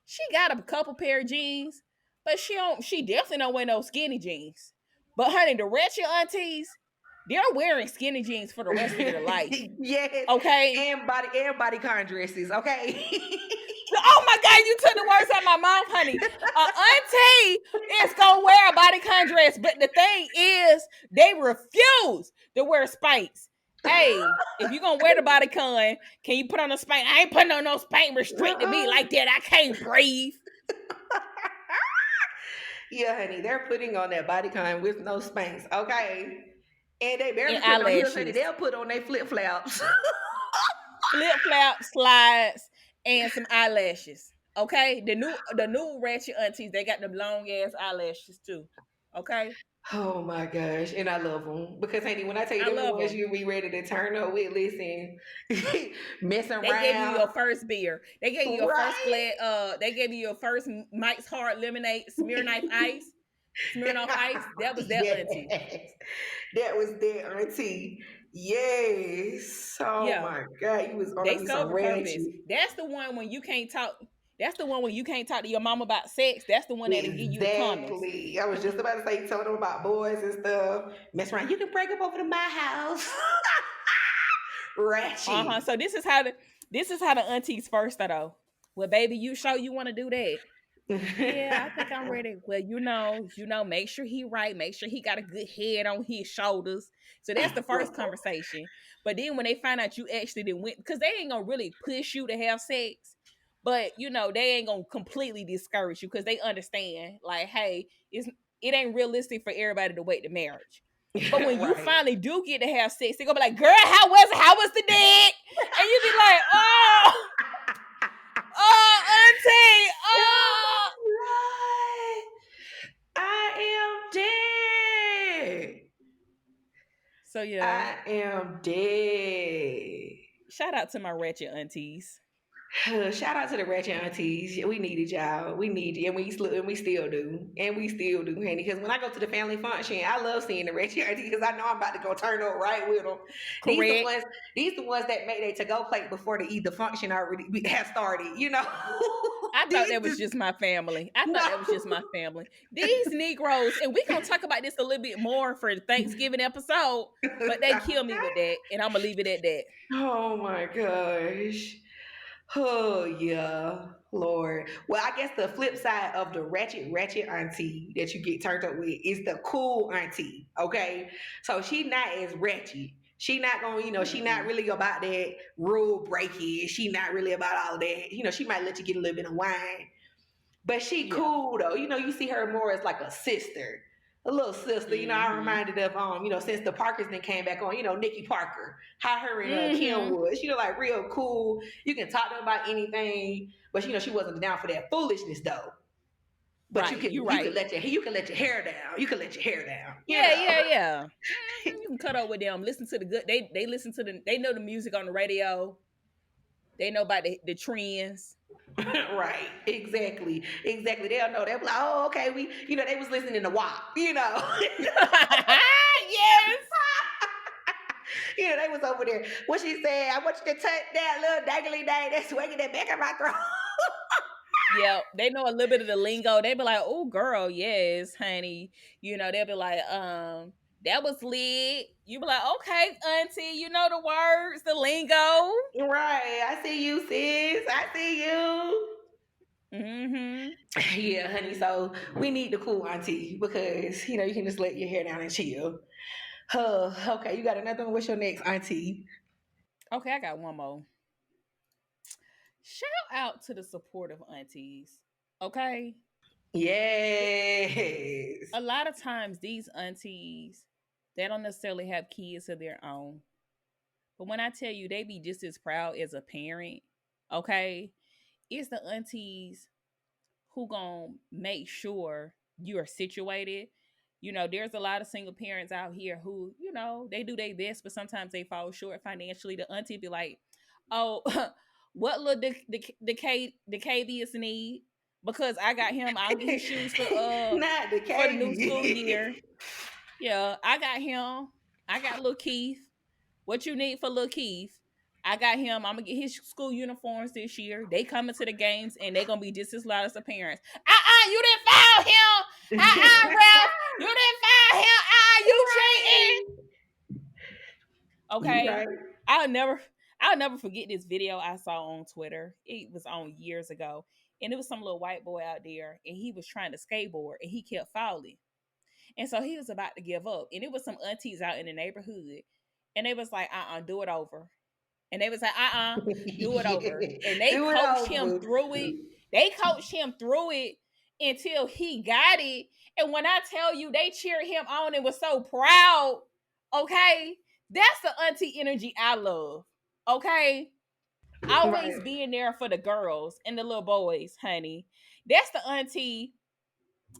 Speaker 2: she got a couple pair of jeans, but she definitely don't wear no skinny jeans. But honey, the ratchet aunties, they're wearing skinny jeans for the rest of their life.
Speaker 1: Yes.
Speaker 2: Okay.
Speaker 1: And bodycon dresses, okay?
Speaker 2: Oh my God, you took the words out of my mouth, honey. Auntie is gonna wear a bodycon dress, but the thing is, they refuse to wear spanks. Hey, if you're gonna wear the bodycon, can you put on a spank? I ain't putting on no spank restricted me like that. I can't breathe.
Speaker 1: Yeah, honey, they're putting on that bodycon with no spanks, okay? And they barely
Speaker 2: And
Speaker 1: put on heels, honey.
Speaker 2: eyelashes,
Speaker 1: They'll put on their flip flops.
Speaker 2: flip flop slides, and some eyelashes. Okay, the new ratchet aunties, they got the long ass eyelashes too. Okay,
Speaker 1: Oh my gosh, and I love them because, honey, when I tell you
Speaker 2: I
Speaker 1: them the
Speaker 2: love
Speaker 1: ones
Speaker 2: them.
Speaker 1: you be ready to turn up with, listen, messing
Speaker 2: They gave you
Speaker 1: around,
Speaker 2: your first beer. They gave you your first
Speaker 1: right?
Speaker 2: glad. They gave you your first Mike's Hard Lemonade, Smirnoff Ice, Smirnoff Ice. That was that auntie.
Speaker 1: Yes, that was their auntie. Yes. Oh
Speaker 2: Yeah,
Speaker 1: my God, you was
Speaker 2: they
Speaker 1: on me some
Speaker 2: serve a purpose.
Speaker 1: ratchet.
Speaker 2: That's the one when you can't talk. That's the one when you can't talk to your mom about sex. That's the one that'll give you the condoms.
Speaker 1: Exactly. I was just about to say, telling them about boys and stuff. Mess around. You can break up over to my house. Ratchet.
Speaker 2: So this is how the aunties first start though. Well, baby, you sure you want to do that? Yeah, I think I'm ready. Well, make sure he right, make sure he got a good head on his shoulders. So that's the first conversation. But then when they find out you actually didn't win, because they ain't gonna really push you to have sex, but they ain't gonna completely discourage you because they understand, like, hey, it ain't realistic for everybody to wait to marriage. But when you
Speaker 1: Right.
Speaker 2: finally do get to have sex, they gonna be like, girl, how was it? How was the dick? And you be like, oh, auntie,
Speaker 1: Oh
Speaker 2: oh.
Speaker 1: my Lord. I am dead.
Speaker 2: So yeah,
Speaker 1: I am dead.
Speaker 2: shout out to my ratchet aunties.
Speaker 1: Shout out to the ratchet aunties. Yeah, we needed y'all. We need you, and we still do, and we still do, honey. Because when I go to the family function, I love seeing the ratchet aunties because I know I'm about to go turn up right with them. These the
Speaker 2: Correct.
Speaker 1: ones. These the ones that make their to go plate before the function already have started.
Speaker 2: I thought
Speaker 1: These
Speaker 2: that was
Speaker 1: is-
Speaker 2: just my family. I thought
Speaker 1: no.
Speaker 2: that was just my family. These Negroes, and we're gonna talk about this a little bit more for the Thanksgiving episode, but they kill me with that, and I'm gonna leave it at that.
Speaker 1: Oh my gosh. Oh yeah, Lord. Well, I guess the flip side of the ratchet auntie that you get turned up with is the cool auntie. Okay, so she not as ratchet. She not gonna, she not
Speaker 2: Mm-mm.
Speaker 1: really about that rule breaking. She not really about all that. She might let you get a little bit of wine, but she
Speaker 2: Yeah.
Speaker 1: cool though. You see her more as like a sister. A little sister, I
Speaker 2: Mm-hmm.
Speaker 1: reminded of since the Parkers then came back on, Nikki Parker, how her and Kim
Speaker 2: Mm-hmm.
Speaker 1: was, like real cool. You can talk to them about anything, but she wasn't down for that foolishness though. But
Speaker 2: Right. You
Speaker 1: you can
Speaker 2: right.
Speaker 1: let your hair down. You can let your hair down.
Speaker 2: Yeah. You can cut up with them. Listen to the good. They listen to They know the music on the radio. They know about the trends.
Speaker 1: Right, exactly. They'll know. They'll be like, oh, okay, they was listening to WAP.
Speaker 2: Yes.
Speaker 1: They was over there. What she said, I want you to touch that little dangly dang that's swinging that back in my throat.
Speaker 2: Yeah, they know a little bit of the lingo. They be like, "Oh, girl, yes, honey." They'll be like, that was lit." You be like, "Okay, auntie, you know the words, the lingo."
Speaker 1: Right, I see you, sis. I see you.
Speaker 2: Mm-hmm.
Speaker 1: Yeah, honey. So we need the cool auntie because you can just let your hair down and chill. Okay, you got another one. What's your next, Auntie?
Speaker 2: Okay, I got one more. Shout out to the supportive aunties. Okay.
Speaker 1: Yes.
Speaker 2: A lot of times these aunties, they don't necessarily have kids of their own. But when I tell you they be just as proud as a parent, okay, it's the aunties who gonna make sure you are situated. There's a lot of single parents out here who, they do their best, but sometimes they fall short financially. The auntie be like, "Oh, what little the KBS need? Because I got him. I'll get his shoes
Speaker 1: Not the
Speaker 2: for the new school
Speaker 1: KB.
Speaker 2: year. Yeah, I got him. I got little Keith. What you need for little Keith? I got him. I'm gonna get his school uniforms this year. They coming to the games and they gonna be just as loud as the parents. You didn't foul him. Ralph, you didn't foul him. You cheating.
Speaker 1: Right. You
Speaker 2: Okay.
Speaker 1: right.
Speaker 2: I'll never I'll never forget this video I saw on Twitter. It was on years ago. And it was some little white boy out there and he was trying to skateboard and he kept falling. And so he was about to give up. And it was some aunties out in the neighborhood. And they was like, do it over. And they was like, do it over. And they
Speaker 1: Do it
Speaker 2: coached him
Speaker 1: over.
Speaker 2: through it. They coached him through it until he got it. And when I tell you they cheered him on and was so proud, okay, that's the auntie energy I love. Okay. Always
Speaker 1: Right.
Speaker 2: being there for the girls and the little boys, honey. That's the auntie.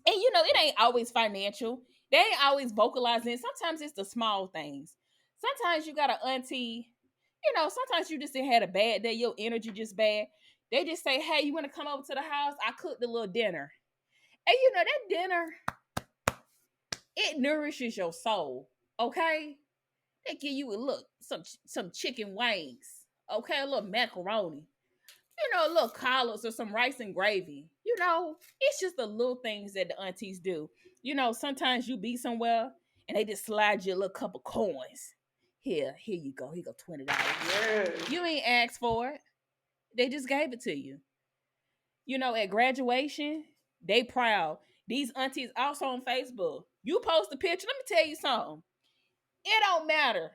Speaker 2: And it ain't always financial. They ain't always vocalizing. Sometimes it's the small things. Sometimes you got an auntie, sometimes you just had a bad day, your energy just bad. They just say, "Hey, you want to come over to the house? I cooked a little dinner." And that dinner, it nourishes your soul. Okay? They give you a look, some chicken wings. Okay, a little macaroni. A little collards or some rice and gravy. It's just the little things that the aunties do. Sometimes you be somewhere and they just slide you a little couple coins. Here you go. Here go $20.
Speaker 1: Yes.
Speaker 2: You ain't asked for it. They just gave it to you. At graduation, they proud. These aunties also on Facebook. You post a picture. Let me tell you something. It don't matter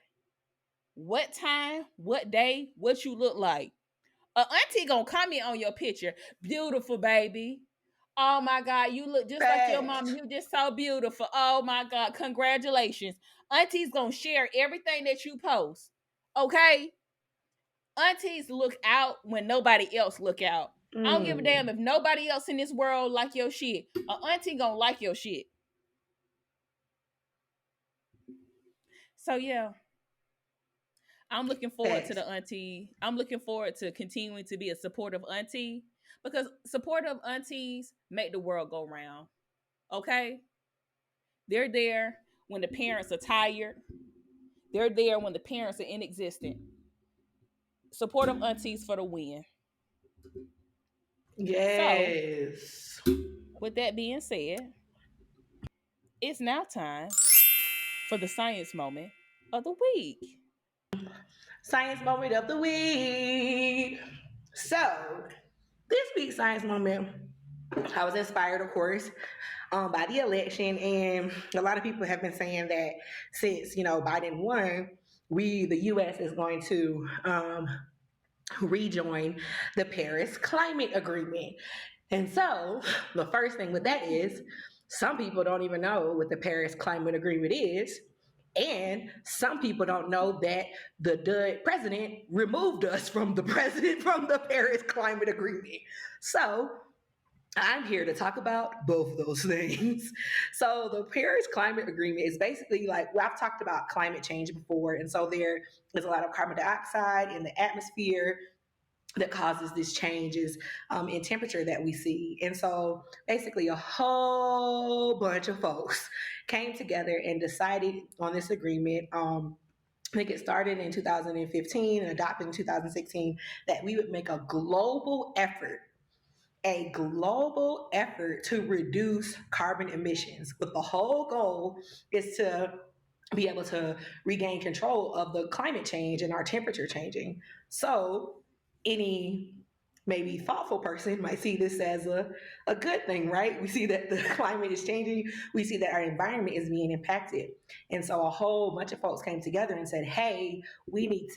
Speaker 2: what time, what day, what you look like. A auntie gonna comment on your picture. Beautiful, baby. Oh my God, you look just like your mom.
Speaker 1: Facts.
Speaker 2: You just so beautiful. Oh my God, congratulations. Auntie's gonna share everything that you post. Okay? Aunties look out when nobody else look out. I don't give a damn
Speaker 1: Mm.
Speaker 2: if nobody else in this world like your shit. A auntie gonna like your shit. So yeah, I'm looking forward to
Speaker 1: Facts.
Speaker 2: the auntie. I'm looking forward to continuing to be a supportive auntie because supportive aunties make the world go round. Okay? They're there when the parents are tired. They're there when the parents are inexistent. Supportive aunties for the win. So,
Speaker 1: Yes.
Speaker 2: with that being said, it's now time for the science moment of the week.
Speaker 1: Science moment of the week. So, this week's science moment, I was inspired, of course, by the election, and a lot of people have been saying that since Biden won, the U.S. is going to rejoin the Paris Climate Agreement. And so, the first thing with that is, some people don't even know what the Paris Climate Agreement is. And some people don't know that the president removed us from the president from the Paris Climate Agreement. So I'm here to talk about both of those things. So the Paris Climate Agreement is basically like, well, I've talked about climate change before, and so there is a lot of carbon dioxide in the atmosphere that causes these changes in temperature that we see. And so basically a whole bunch of folks came together and decided on this agreement. I think it started in 2015 and adopted in 2016 that we would make a global effort to reduce carbon emissions. But the whole goal is to be able to regain control of the climate change and our temperature changing. So any maybe thoughtful person might see this as a good thing, right? We see that the climate is changing. We see that our environment is being impacted. And so a whole bunch of folks came together and said, hey, we need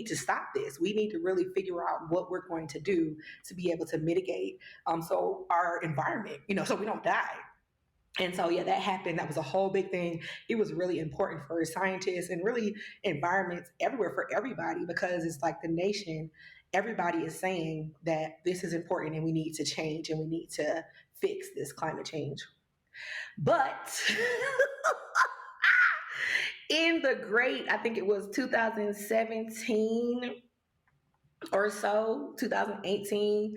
Speaker 1: to stop this. We need to really figure out what we're going to do to be able to mitigate so our environment, so we don't die. And so, yeah, that happened. That was a whole big thing. It was really important for scientists and really environments everywhere for everybody because it's like the nation, everybody is saying that this is important and we need to change and we need to fix this climate change. But in the great, I think it was 2017 or so, 2018,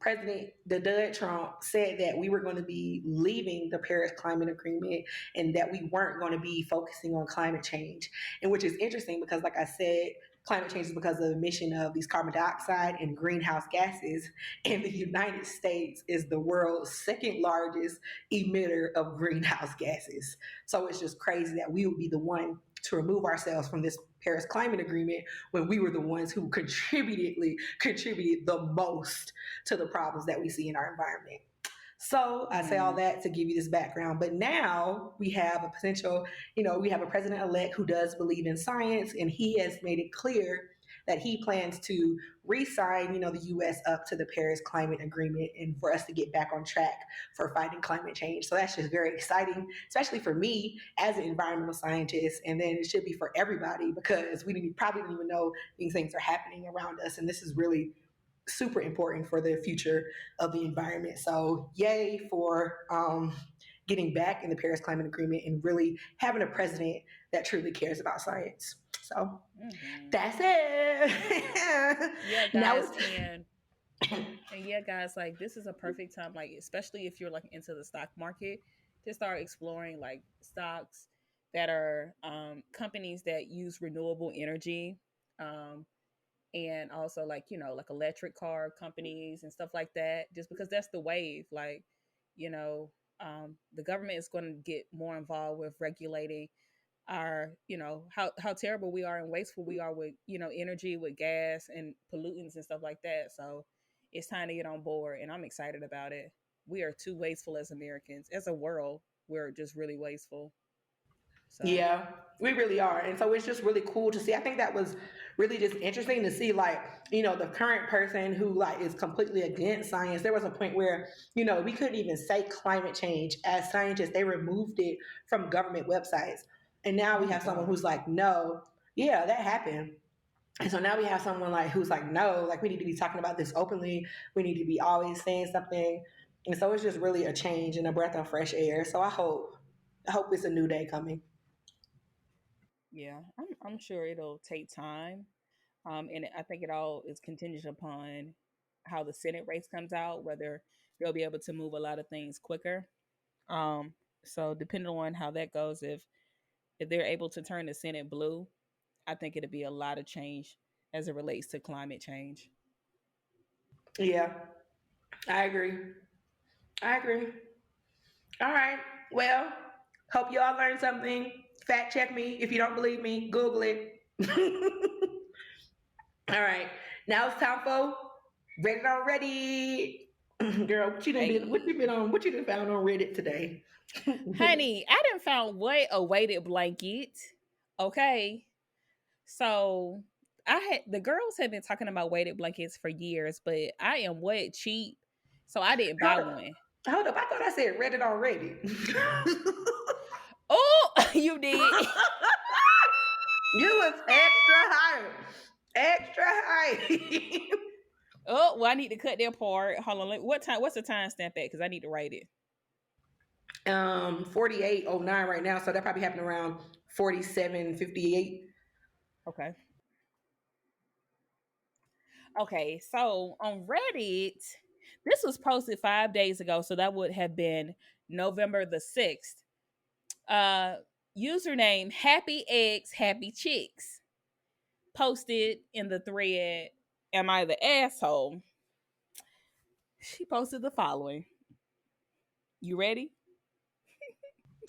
Speaker 1: President Donald Trump said that we were going to be leaving the Paris Climate Agreement and that we weren't going to be focusing on climate change. And which is interesting because, like I said, climate change is because of the emission of these carbon dioxide and greenhouse gases. And the United States is the world's second largest emitter of greenhouse gases. So it's just crazy that we would be the one to remove ourselves from this Paris Climate Agreement when we were the ones who contributed the most to the problems that we see in our environment. So I say all that to give you this background. But now we have a potential, we have a president elect who does believe in science, and he has made it clear that he plans to re-sign, the U.S. up to the Paris Climate Agreement and for us to get back on track for fighting climate change. So that's just very exciting, especially for me as an environmental scientist. And then it should be for everybody because we probably don't even know these things are happening around us. And this is really super important for the future of the environment. So yay for getting back in the Paris Climate Agreement and really having a president that truly cares about science. So that's it.
Speaker 2: Yeah,
Speaker 1: Now
Speaker 2: guys,
Speaker 1: it's
Speaker 2: and yeah, guys, like this is a perfect time, like especially if you're like into the stock market, to start exploring like stocks that are companies that use renewable energy, um, and also like like electric car companies and stuff like that. Just because that's the wave, like you know, the government is going to get more involved with regulating our how terrible we are and wasteful we are with energy, with gas and pollutants and stuff like that. So it's time to get on board, and I'm excited about it. We are too wasteful as Americans. As a world, we're just really wasteful. So
Speaker 1: Yeah, we really are. And so it's just really cool to see. I think that was really just interesting to see, like, the current person who, like, is completely against science. There was a point where, we couldn't even say climate change as scientists. They removed it from government websites. And now
Speaker 2: oh
Speaker 1: we
Speaker 2: my
Speaker 1: have someone
Speaker 2: god.
Speaker 1: who's like, no, yeah, that happened. And so now we have someone like who's like, no, like we need to be talking about this openly. We need to be always saying something. And so it's just really a change and a breath of fresh air. So I hope it's a new day coming.
Speaker 2: Yeah, I'm sure it'll take time. And I think it all is contingent upon how the Senate race comes out, whether they'll be able to move a lot of things quicker. Um, so depending on how that goes, if they're able to turn the Senate blue, I think it'll be a lot of change as it relates to climate change.
Speaker 1: Yeah, I agree. I agree. All right. Well, hope you all learned something. Fact check me. If you don't believe me, Google it. All right. Now it's time for Reddit on Reddit. Girl,
Speaker 2: Hey,
Speaker 1: what you done found on Reddit today?
Speaker 2: honey, I done found what a weighted blanket. Okay, so I had the girls have been talking about weighted blankets for years, but I am what cheap, so I didn't buy
Speaker 1: hold up.
Speaker 2: one.
Speaker 1: Hold up. I thought I said Reddit on Reddit.
Speaker 2: Oh, you did.
Speaker 1: You was extra high. Extra high.
Speaker 2: Oh, well, I need to cut that part. Hold on. What time? What's the time stamp at? Because I need to write it.
Speaker 1: 4809 right now, so that probably happened around 4758.
Speaker 2: Okay. Okay. So on Reddit, this was posted 5 days ago, so that would have been November the 6th. Uh, Username Happy Eggs Happy Chicks posted in the thread. Am I the asshole? She posted the following. You ready?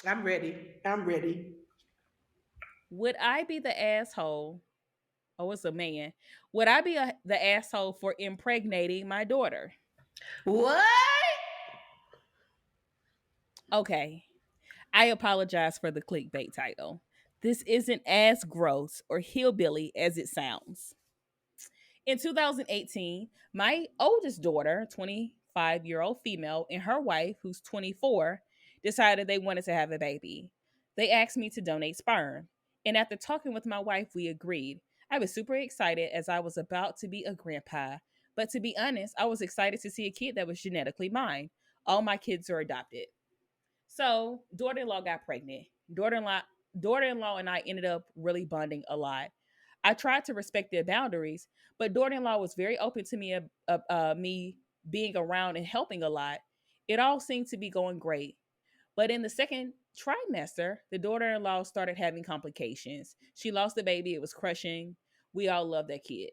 Speaker 1: I'm ready. I'm ready.
Speaker 2: Would I be the asshole Oh, it's a man. Would I be the asshole for impregnating my daughter?
Speaker 1: What?
Speaker 2: Okay, I apologize for the clickbait title. This isn't as gross or hillbilly as it sounds. In 2018, my oldest daughter, 25-year-old female, and her wife, who's 24, decided they wanted to have a baby. They asked me to donate sperm. And after talking with my wife, we agreed. I was super excited as I was about to be a grandpa. But to be honest, I was excited to see a kid that was genetically mine. All my kids are adopted. So, daughter-in-law got pregnant. Daughter-in-law and I ended up really bonding a lot. I tried to respect their boundaries, but daughter-in-law was very open to me being around and helping a lot. It all seemed to be going great. But in the second trimester, the daughter in law started having complications. She lost the baby, it was crushing. We all love that kid.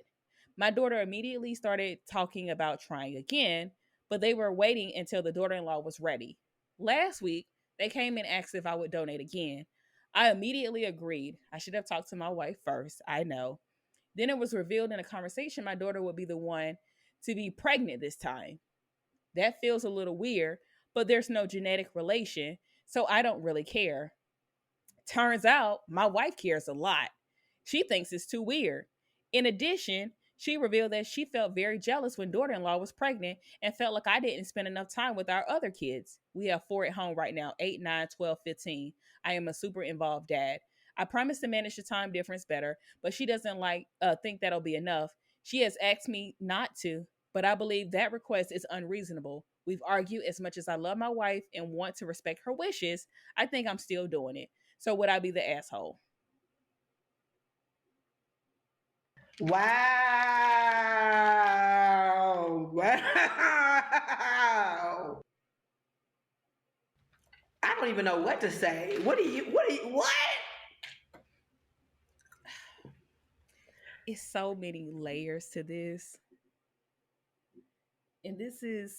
Speaker 2: My daughter immediately started talking about trying again, but they were waiting until the daughter in law was ready. Last week, they came and asked if I would donate again. I immediately agreed. I should have talked to my wife first, I know. Then it was revealed in a conversation my daughter would be the one to be pregnant this time. That feels a little weird, but there's no genetic relation, so I don't really care. Turns out my wife cares a lot. She thinks it's too weird. In addition, she revealed that she felt very jealous when daughter in law was pregnant and felt like I didn't spend enough time with our other kids. We have four at home right now 8, 9, 12, 15. I am a super involved dad. I promise to manage the time difference better, but she doesn't think that'll be enough. She has asked me not to, but I believe that request is unreasonable. We've argued as much as I love my wife and want to respect her wishes. I think I'm still doing it. So would I be the asshole?
Speaker 1: Wow. Wow. I don't even know what to say. What?
Speaker 2: It's so many layers to this. And this is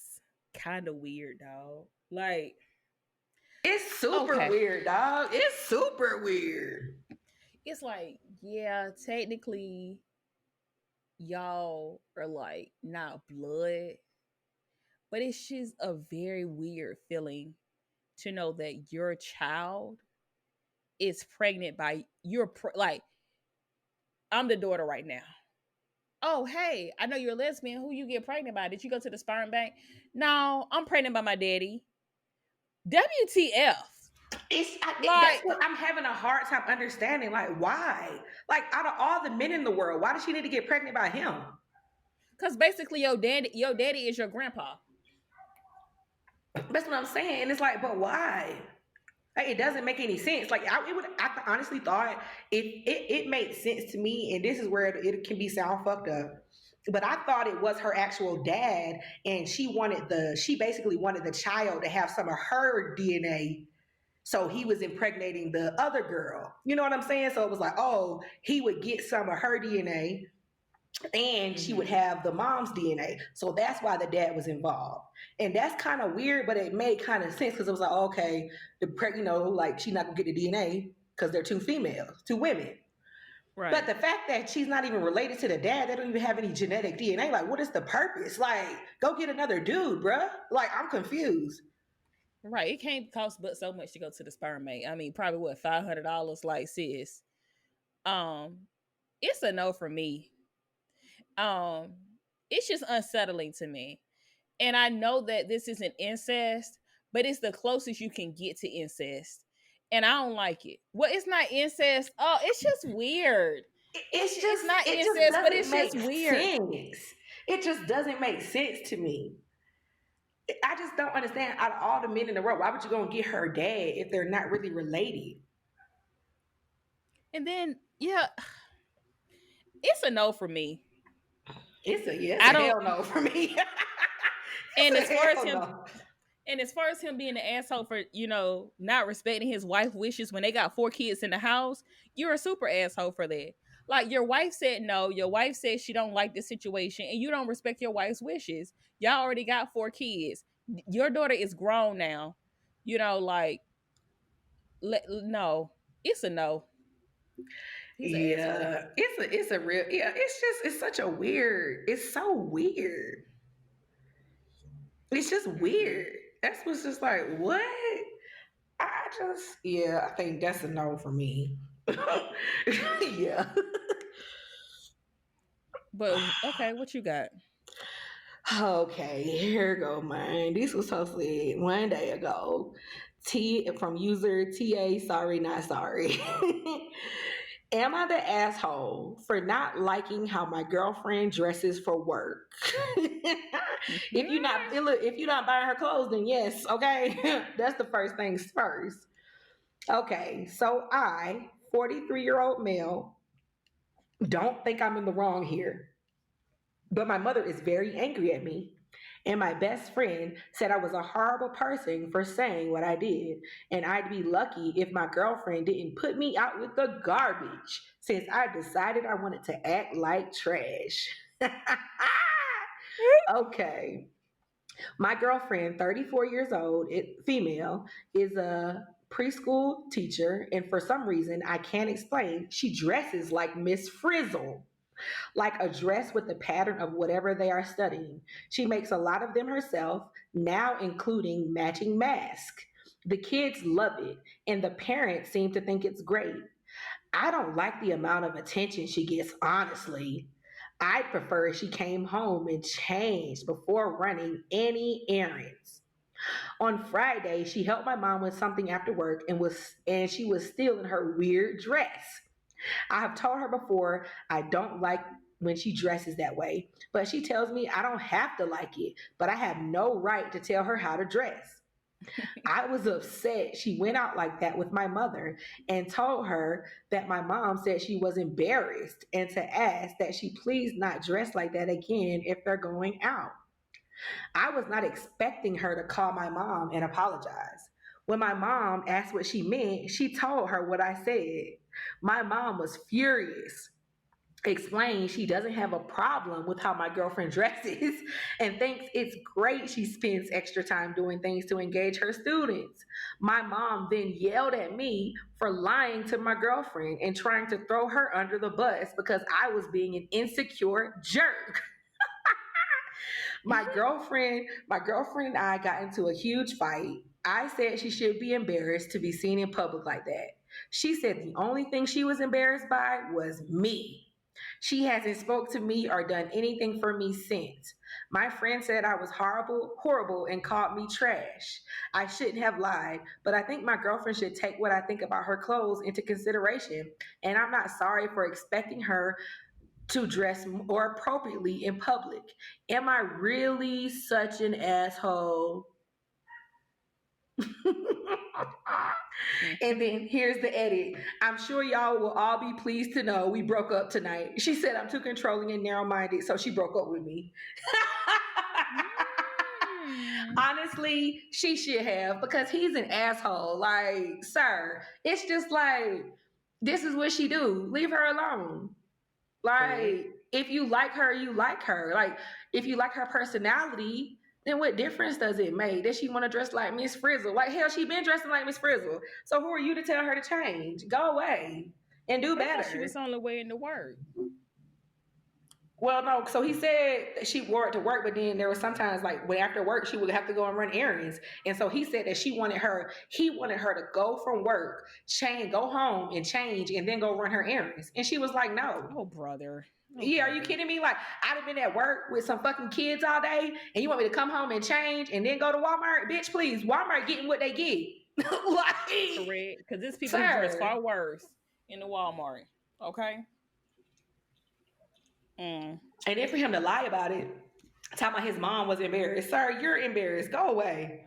Speaker 2: kind of weird, dog. Like,
Speaker 1: It's super
Speaker 2: okay.
Speaker 1: weird, dog. It's super weird.
Speaker 2: It's like, yeah, technically, y'all are like not blood, but it's just a very weird feeling to know that your child is pregnant by like, I'm the daughter right now. Oh, hey, I know you're a lesbian. Who you get pregnant by? Did you go to the sperm bank? No, I'm pregnant by my daddy. WTF?
Speaker 1: That's
Speaker 2: Like,
Speaker 1: what I'm having a hard time understanding. Like, why? Like, out of all the men in the world, why does she need to get pregnant by him?
Speaker 2: because basically your daddy is your grandpa.
Speaker 1: That's what I'm saying. And it's like, but why? Like, it doesn't make any sense. Like, I honestly thought it made sense to me, and this is where it can be sound fucked up. But I thought it was her actual dad, and she basically wanted the child to have some of her DNA. So he was impregnating the other girl. You know what I'm saying? So it was like, oh, he would get some of her DNA and she would
Speaker 2: Mm-hmm.
Speaker 1: have the mom's DNA. So that's why the dad was involved. And that's kind of weird, but it made kind of sense because it was like, okay, like she's not gonna get the DNA because they're two females, two women. But
Speaker 2: Right.
Speaker 1: the fact that she's not even related to the dad, they don't even have any genetic DNA. Like, what is the purpose? Like, go get another dude, bruh. Like, I'm confused.
Speaker 2: Right. It can't cost but so much to go to the sperm bank. I mean, probably what, $500, like, sis. Um, it's a no for me. Um, it's just unsettling to me. And I know that this isn't incest, but it's the closest you can get to incest. And I don't like it. Well, it's not incest. Oh, it's just weird. It's not
Speaker 1: It just
Speaker 2: incest, but
Speaker 1: doesn't
Speaker 2: it's
Speaker 1: make
Speaker 2: just weird.
Speaker 1: sense. It just doesn't make sense to me. I just don't understand. Out of all the men in the world, why would you go and get her dad if they're not really related?
Speaker 2: And then, yeah, it's a no for me.
Speaker 1: It's
Speaker 2: I
Speaker 1: a
Speaker 2: don't.
Speaker 1: hell no for me.
Speaker 2: And as
Speaker 1: It's a
Speaker 2: far as
Speaker 1: hell
Speaker 2: him,
Speaker 1: no.
Speaker 2: and as far as him being an asshole for not respecting his wife's wishes when they got 4 kids in the house, you're a super asshole for that. Like, your wife said no, your wife said she don't like the situation, and you don't respect your wife's wishes. Y'all already got 4 kids. Your daughter is grown now. Like, no, it's a no. He's an asshole.
Speaker 1: Yeah, it's a real yeah. It's such a weird. It's so weird. It's just
Speaker 2: Mm-mm.
Speaker 1: weird. That's what's just like what. I just yeah. I think that's a no for me. Yeah.
Speaker 2: But okay, what you got?
Speaker 1: Okay, here go mine. This was posted 1 day ago. T from user TA sorry not sorry. Am I the asshole for not liking how my girlfriend dresses for work? If you're not buying her clothes, then yes, okay. That's the first things first. Okay, so I, 43-year-old male, don't think I'm in the wrong here. But my mother is very angry at me. And my best friend said I was a horrible person for saying what I did. And I'd be lucky if my girlfriend didn't put me out with the garbage since I decided I wanted to act like trash. Okay. My girlfriend, 34 years old, female, is a preschool teacher. And for some reason, I can't explain, she dresses like Miss Frizzle, like a dress with the pattern of whatever they are studying. She makes a lot of them herself, now including matching masks. The kids love it, and the parents seem to think it's great. I don't like the amount of attention she gets, honestly. I'd prefer if she came home and changed before running any errands. On Friday, she helped my mom with something after work and she was still in her weird dress. I have told her before I don't like when she dresses that way, but she tells me I don't have to like it, but I have no right to tell her how to dress. I was upset she went out like that with my mother and told her that my mom said she was embarrassed and to ask that she please not dress like that again if they're going out. I was not expecting her to call my mom and apologize. When my mom asked what she meant, she told her what I said. My mom was furious, explained she doesn't have a problem with how my girlfriend dresses and thinks it's great she spends extra time doing things to engage her students. My mom then yelled at me for lying to my girlfriend and trying to throw her under the bus because I was being an insecure jerk. My girlfriend and I got into a huge fight. I said she should be embarrassed to be seen in public like that. She said the only thing she was embarrassed by was me. She hasn't spoke to me or done anything for me since. My friend said I was horrible, and called me trash. I shouldn't have lied, but I think my girlfriend should take what I think about her clothes into consideration. And I'm not sorry for expecting her to dress more appropriately in public. Am I really such an asshole? And then here's the edit. I'm sure y'all will all be pleased to know we broke up tonight. She said I'm too controlling and narrow minded, so she broke up with me.
Speaker 2: Mm.
Speaker 1: Honestly, she should have because he's an asshole. Like, sir, it's just like, this is what she do. Leave her alone.
Speaker 2: Correct.
Speaker 1: Like, if you like her, you like her. Like, if you like her personality, then what difference does it make that she want to dress like Miss Frizzle? Like, hell, she been dressing like Miss Frizzle. So who are you to tell her to change? Go away and do
Speaker 2: I thought she was
Speaker 1: better.
Speaker 2: on the way into work.
Speaker 1: Well, no. So he said that she wore it to work, but then there was sometimes like when after work she would have to go and run errands, and so he said that he wanted her to go from work, change, go home and change, and then go run her errands, and she was like, no.
Speaker 2: Oh brother. Oh
Speaker 1: Yeah, are you
Speaker 2: brother.
Speaker 1: kidding me? Like, I'd have been at work with some fucking kids all day, and you want me to come home and change and then go to Walmart? Bitch, please. Walmart getting what they get. Like,
Speaker 2: Correct. Because there's people who dress
Speaker 1: sir.
Speaker 2: far worse in the Walmart. Okay. Mm.
Speaker 1: And then for him to lie about it, talking about his mom was embarrassed. Sir, you're embarrassed. Go away.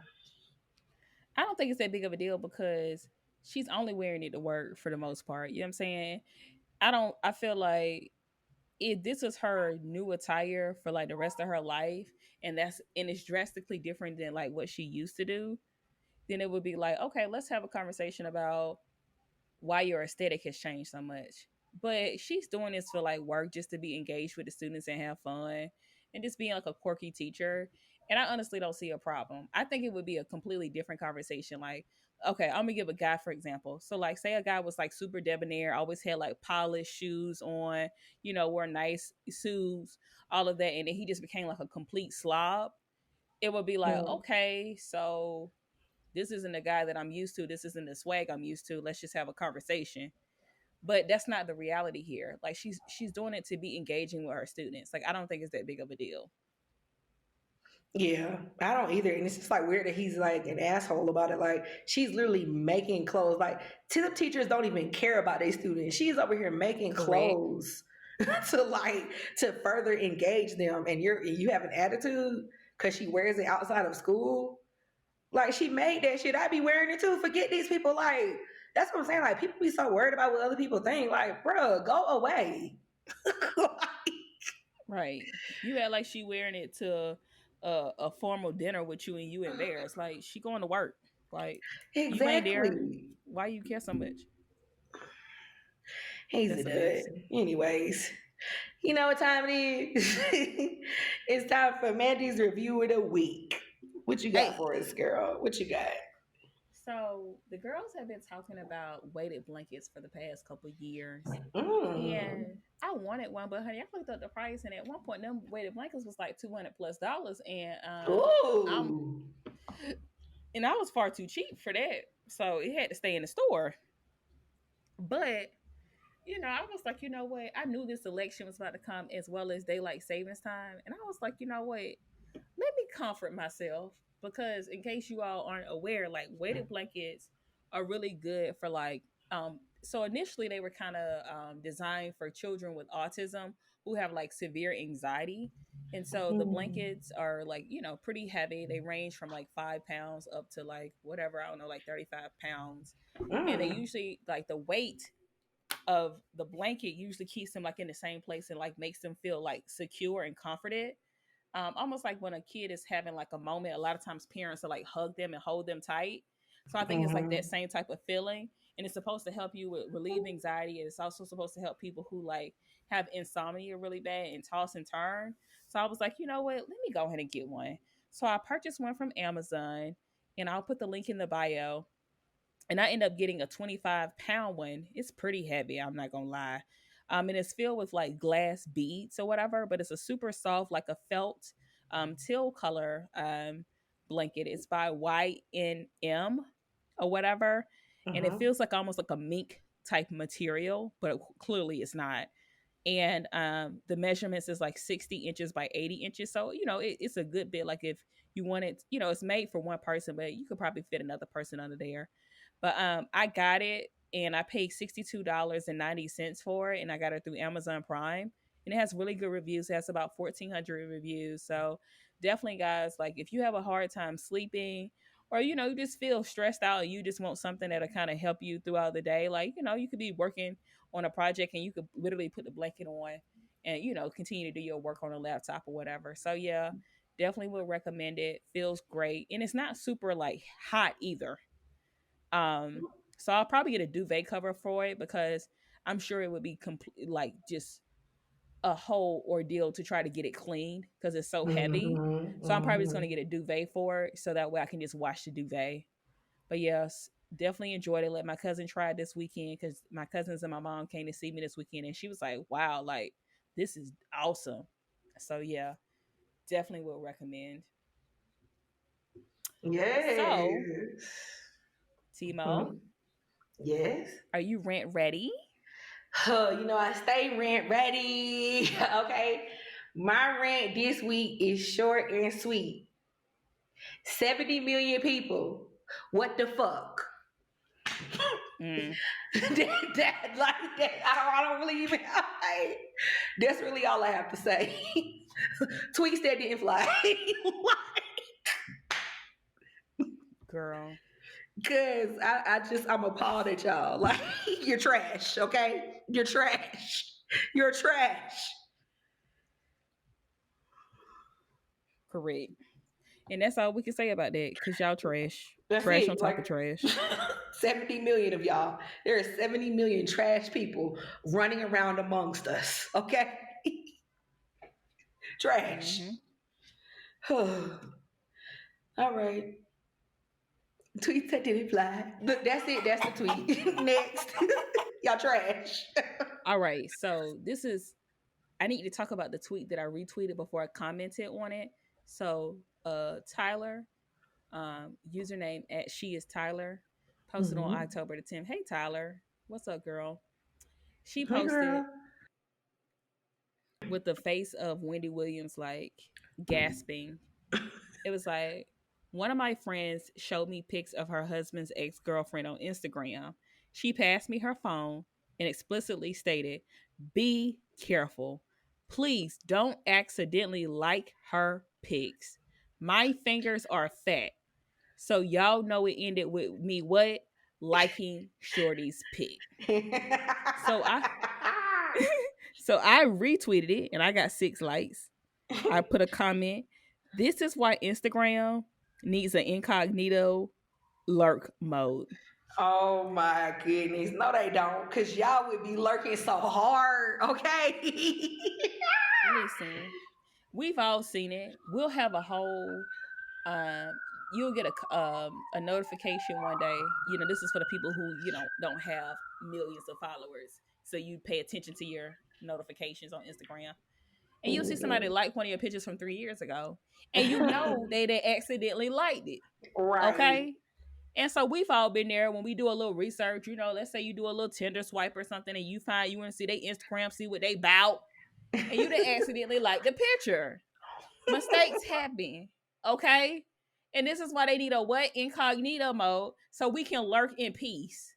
Speaker 2: I don't think it's that big of a deal because she's only wearing it to work for the most part. You know what I'm saying? I feel like if this was her new attire for like the rest of her life and it's drastically different than like what she used to do, then it would be like, okay, let's have a conversation about why your aesthetic has changed so much. But she's doing this for like work just to be engaged with the students and have fun and just being like a quirky teacher. And I honestly don't see a problem. I think it would be a completely different conversation. Like, okay, I'm gonna give a guy for example. So like say a guy was like super debonair, always had like polished shoes on, wore nice suits, all of that, and then he just became like a complete slob. It would be like,
Speaker 1: Mm.
Speaker 2: okay, so this isn't the guy that I'm used to. This isn't the swag I'm used to. Let's just have a conversation. But that's not the reality here. Like she's doing it to be engaging with her students. Like I don't think it's that big of a deal.
Speaker 1: Yeah, I don't either. And it's just like weird that he's like an asshole about it. Like she's literally making clothes. Like tip teachers don't even care about their students. She's over here making
Speaker 2: Correct.
Speaker 1: clothes to further engage them. And you have an attitude because she wears it outside of school. Like she made that shit. I be wearing it too. Forget these people. Like that's what I'm saying. Like people be so worried about what other people think. Like, bruh, go away.
Speaker 2: Right. You act like she wearing it to a formal dinner with you and you embarrassed. Like she going to work. Like you ain't there.
Speaker 1: Exactly.
Speaker 2: Why you care so much?
Speaker 1: He's a
Speaker 2: That's a mess.
Speaker 1: dud. Anyways, you know what time it is? It's time for Mandy's review of the week. What you got
Speaker 2: Hey.
Speaker 1: for us, girl? What you got?
Speaker 2: So the girls have been talking about weighted blankets for the past couple years.
Speaker 1: Mm.
Speaker 2: And I wanted one, but honey, I looked up the price, and at one point, them weighted blankets was like $200+, and I'm
Speaker 1: Ooh.
Speaker 2: and I was far too cheap for that, so it had to stay in the store. But I was like, you know what? I knew this election was about to come as well as daylight savings time, and I was like, you know what? Let me comfort myself because in case you all aren't aware, like weighted blankets are really good for like so initially they were kind of designed for children with autism who have like severe anxiety. And so the
Speaker 1: Mm.
Speaker 2: blankets are like, pretty heavy. They range from like 5 pounds up to like whatever, I don't know, like 35 pounds. And they
Speaker 1: Mm.
Speaker 2: usually like the weight of the blanket usually keeps them like in the same place and like makes them feel like secure and comforted, almost like when a kid is having like a moment. A lot of times parents will like hug them and hold them tight. So I think it's like that
Speaker 1: Mhm.
Speaker 2: same type of feeling, and it's supposed to help you with relieve anxiety. It's also supposed to help people who like have insomnia really bad and toss and turn. So I was like, you know what, let me go ahead and get one. So I purchased one from Amazon, and I'll put the link in the bio. And I end up getting a 25-pound one. It's pretty heavy, I'm not gonna lie. And it's filled with like glass beads or whatever, but it's a super soft, like a felt teal color blanket. It's by YNM or whatever. And it
Speaker 1: Mhm.
Speaker 2: feels like almost like a mink type material, but clearly it's not. And the measurements is like 60 inches by 80 inches. So, it's a good bit. Like if you want it, it's made for one person, but you could probably fit another person under there. But I got it and I paid $62.90 for it, and I got it through Amazon Prime. And it has really good reviews. It has about 1,400 reviews. So definitely, guys, like if you have a hard time sleeping, or you just feel stressed out and you just want something that'll kind of help you throughout the day, like you could be working on a project and you could literally put the blanket on and continue to do your work on a laptop or whatever. So yeah, definitely would recommend it. Feels great, and it's not super like hot either. um, so I'll probably get a duvet cover for it because I'm sure it would be complete like just a whole ordeal to try to get it cleaned because it's so heavy.
Speaker 1: Mhm.
Speaker 2: So I'm probably just gonna
Speaker 1: Mhm.
Speaker 2: get a duvet for it so that way I can just wash the duvet. But yes, definitely enjoyed it. Let my cousin try it this weekend because my cousins and my mom came to see me this weekend, and she was like, "Wow, like this is awesome." So yeah, definitely will recommend. So
Speaker 1: Yes.
Speaker 2: Timo,
Speaker 1: Mhm. Yes.
Speaker 2: are you rent ready?
Speaker 1: I stay rent ready. Okay. My rent this week is short and sweet. 70 million people. What the fuck?
Speaker 2: Mm,
Speaker 1: Like that. I don't really even. That's really all I have to say. Tweets that didn't fly.
Speaker 2: girl.
Speaker 1: Cause I'm appalled at y'all. Like you're trash, okay? You're trash. You're trash.
Speaker 2: Correct. And that's all we can say about that because y'all trash.
Speaker 1: That's
Speaker 2: Trash on
Speaker 1: it.
Speaker 2: top of
Speaker 1: Like
Speaker 2: trash.
Speaker 1: 70 million of y'all. There are 70 million trash people running around amongst us. Okay? Trash.
Speaker 2: Hmm.
Speaker 1: All right. Tweets that didn't fly. Look, that's it. That's the tweet. Next. Y'all trash.
Speaker 2: All right, so I need to talk about the tweet that I retweeted before I commented on it. So Tyler, username at she is Tyler, posted on
Speaker 1: Mm-hmm.
Speaker 2: October the 10th. Hey Tyler, what's up, girl? She
Speaker 1: Hey,
Speaker 2: posted
Speaker 1: girl.
Speaker 2: with the face of Wendy Williams like gasping. It was like, one of my friends showed me pics of her husband's ex-girlfriend on Instagram. She passed me her phone and explicitly stated, "Be careful. Please don't accidentally like her pics. My fingers are fat." So y'all know it ended with me what? Liking Shorty's pic. So I so I retweeted it and I got 6 likes. I put a comment. This is why Instagram needs an incognito lurk mode.
Speaker 1: Oh my goodness. No, they don't. Because y'all would be lurking so hard. Okay.
Speaker 2: Listen, we've all seen it. We'll have a whole you'll get a notification one day. This is for the people who, don't have millions of followers. So you pay attention to your notifications on Instagram. And you'll see somebody like one of your pictures from 3 years ago. And they accidentally liked it.
Speaker 1: Right.
Speaker 2: Okay? And so we've all been there when we do a little research. Let's say you do a little Tinder swipe or something and you want to see their Instagram, see what they bout. And you done accidentally like the picture. Mistakes happen. Okay? And this is why they need a what? Incognito mode, so we can lurk in peace.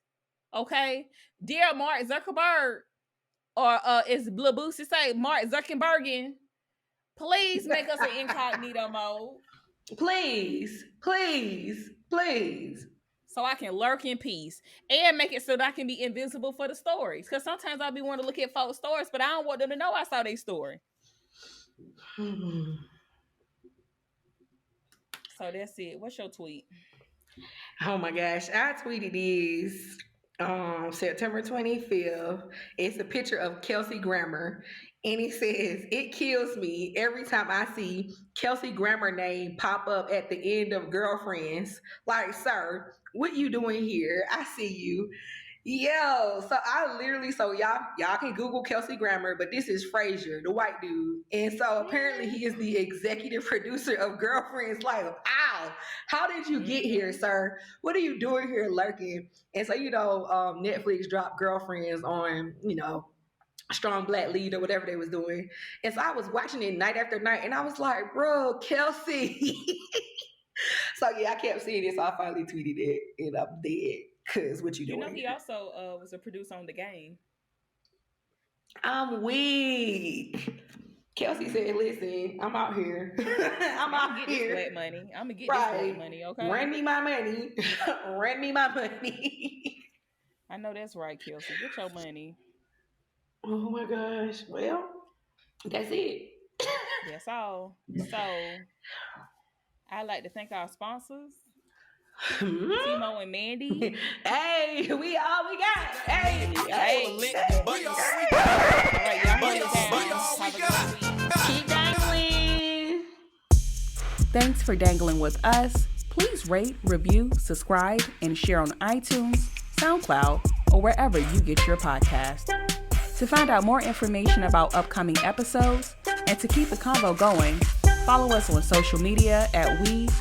Speaker 2: Okay? Dear Mark Zuckerberg, or is Blue Boosie say Mark Zuckerberg, please make us an incognito mode.
Speaker 1: Please, please, please.
Speaker 2: So I can lurk in peace and make it so that I can be invisible for the stories. Because sometimes I'll be wanting to look at folks' stories, but I don't want them to know I saw their story. So that's it. What's your tweet?
Speaker 1: Oh my gosh. I tweeted this September 25th. It's a picture of Kelsey Grammer. And it says, "It kills me every time I see Kelsey Grammer name pop up at the end of Girlfriends. Like, sir, what you doing here? I see you." Yo, so I literally, so y'all can Google Kelsey Grammer, but this is Frazier, the white dude. And so apparently he is the executive producer of Girlfriends. Like, ow, how did you get here, sir? What are you doing here lurking? And so, Netflix dropped Girlfriends on, Strong Black Lead or whatever they was doing. And so I was watching it night after night and I was like, bro, Kelsey. So yeah, I kept seeing it. So I finally tweeted it and I'm dead. Cause what you doing?
Speaker 2: He also was a producer on The Game.
Speaker 1: I'm weak. Kelsey said, "Listen, I'm out here. I'm out
Speaker 2: here.
Speaker 1: This
Speaker 2: black money. I'm gonna get this black money. Okay.
Speaker 1: Rent me my money. Rent me my money."
Speaker 2: I know that's right, Kelsey. Get your money.
Speaker 1: Oh my gosh. Well, that's it.
Speaker 2: That's all. So I'd like to thank our sponsors. Timo and Mandy.
Speaker 1: Hey, we all we got. Hey. Keep dangling.
Speaker 2: Thanks for dangling with us. Please rate, review, subscribe, and share on iTunes, SoundCloud, or wherever you get your podcast. To find out more information about upcoming episodes and to keep the convo going, follow us on social media at DANGLIN.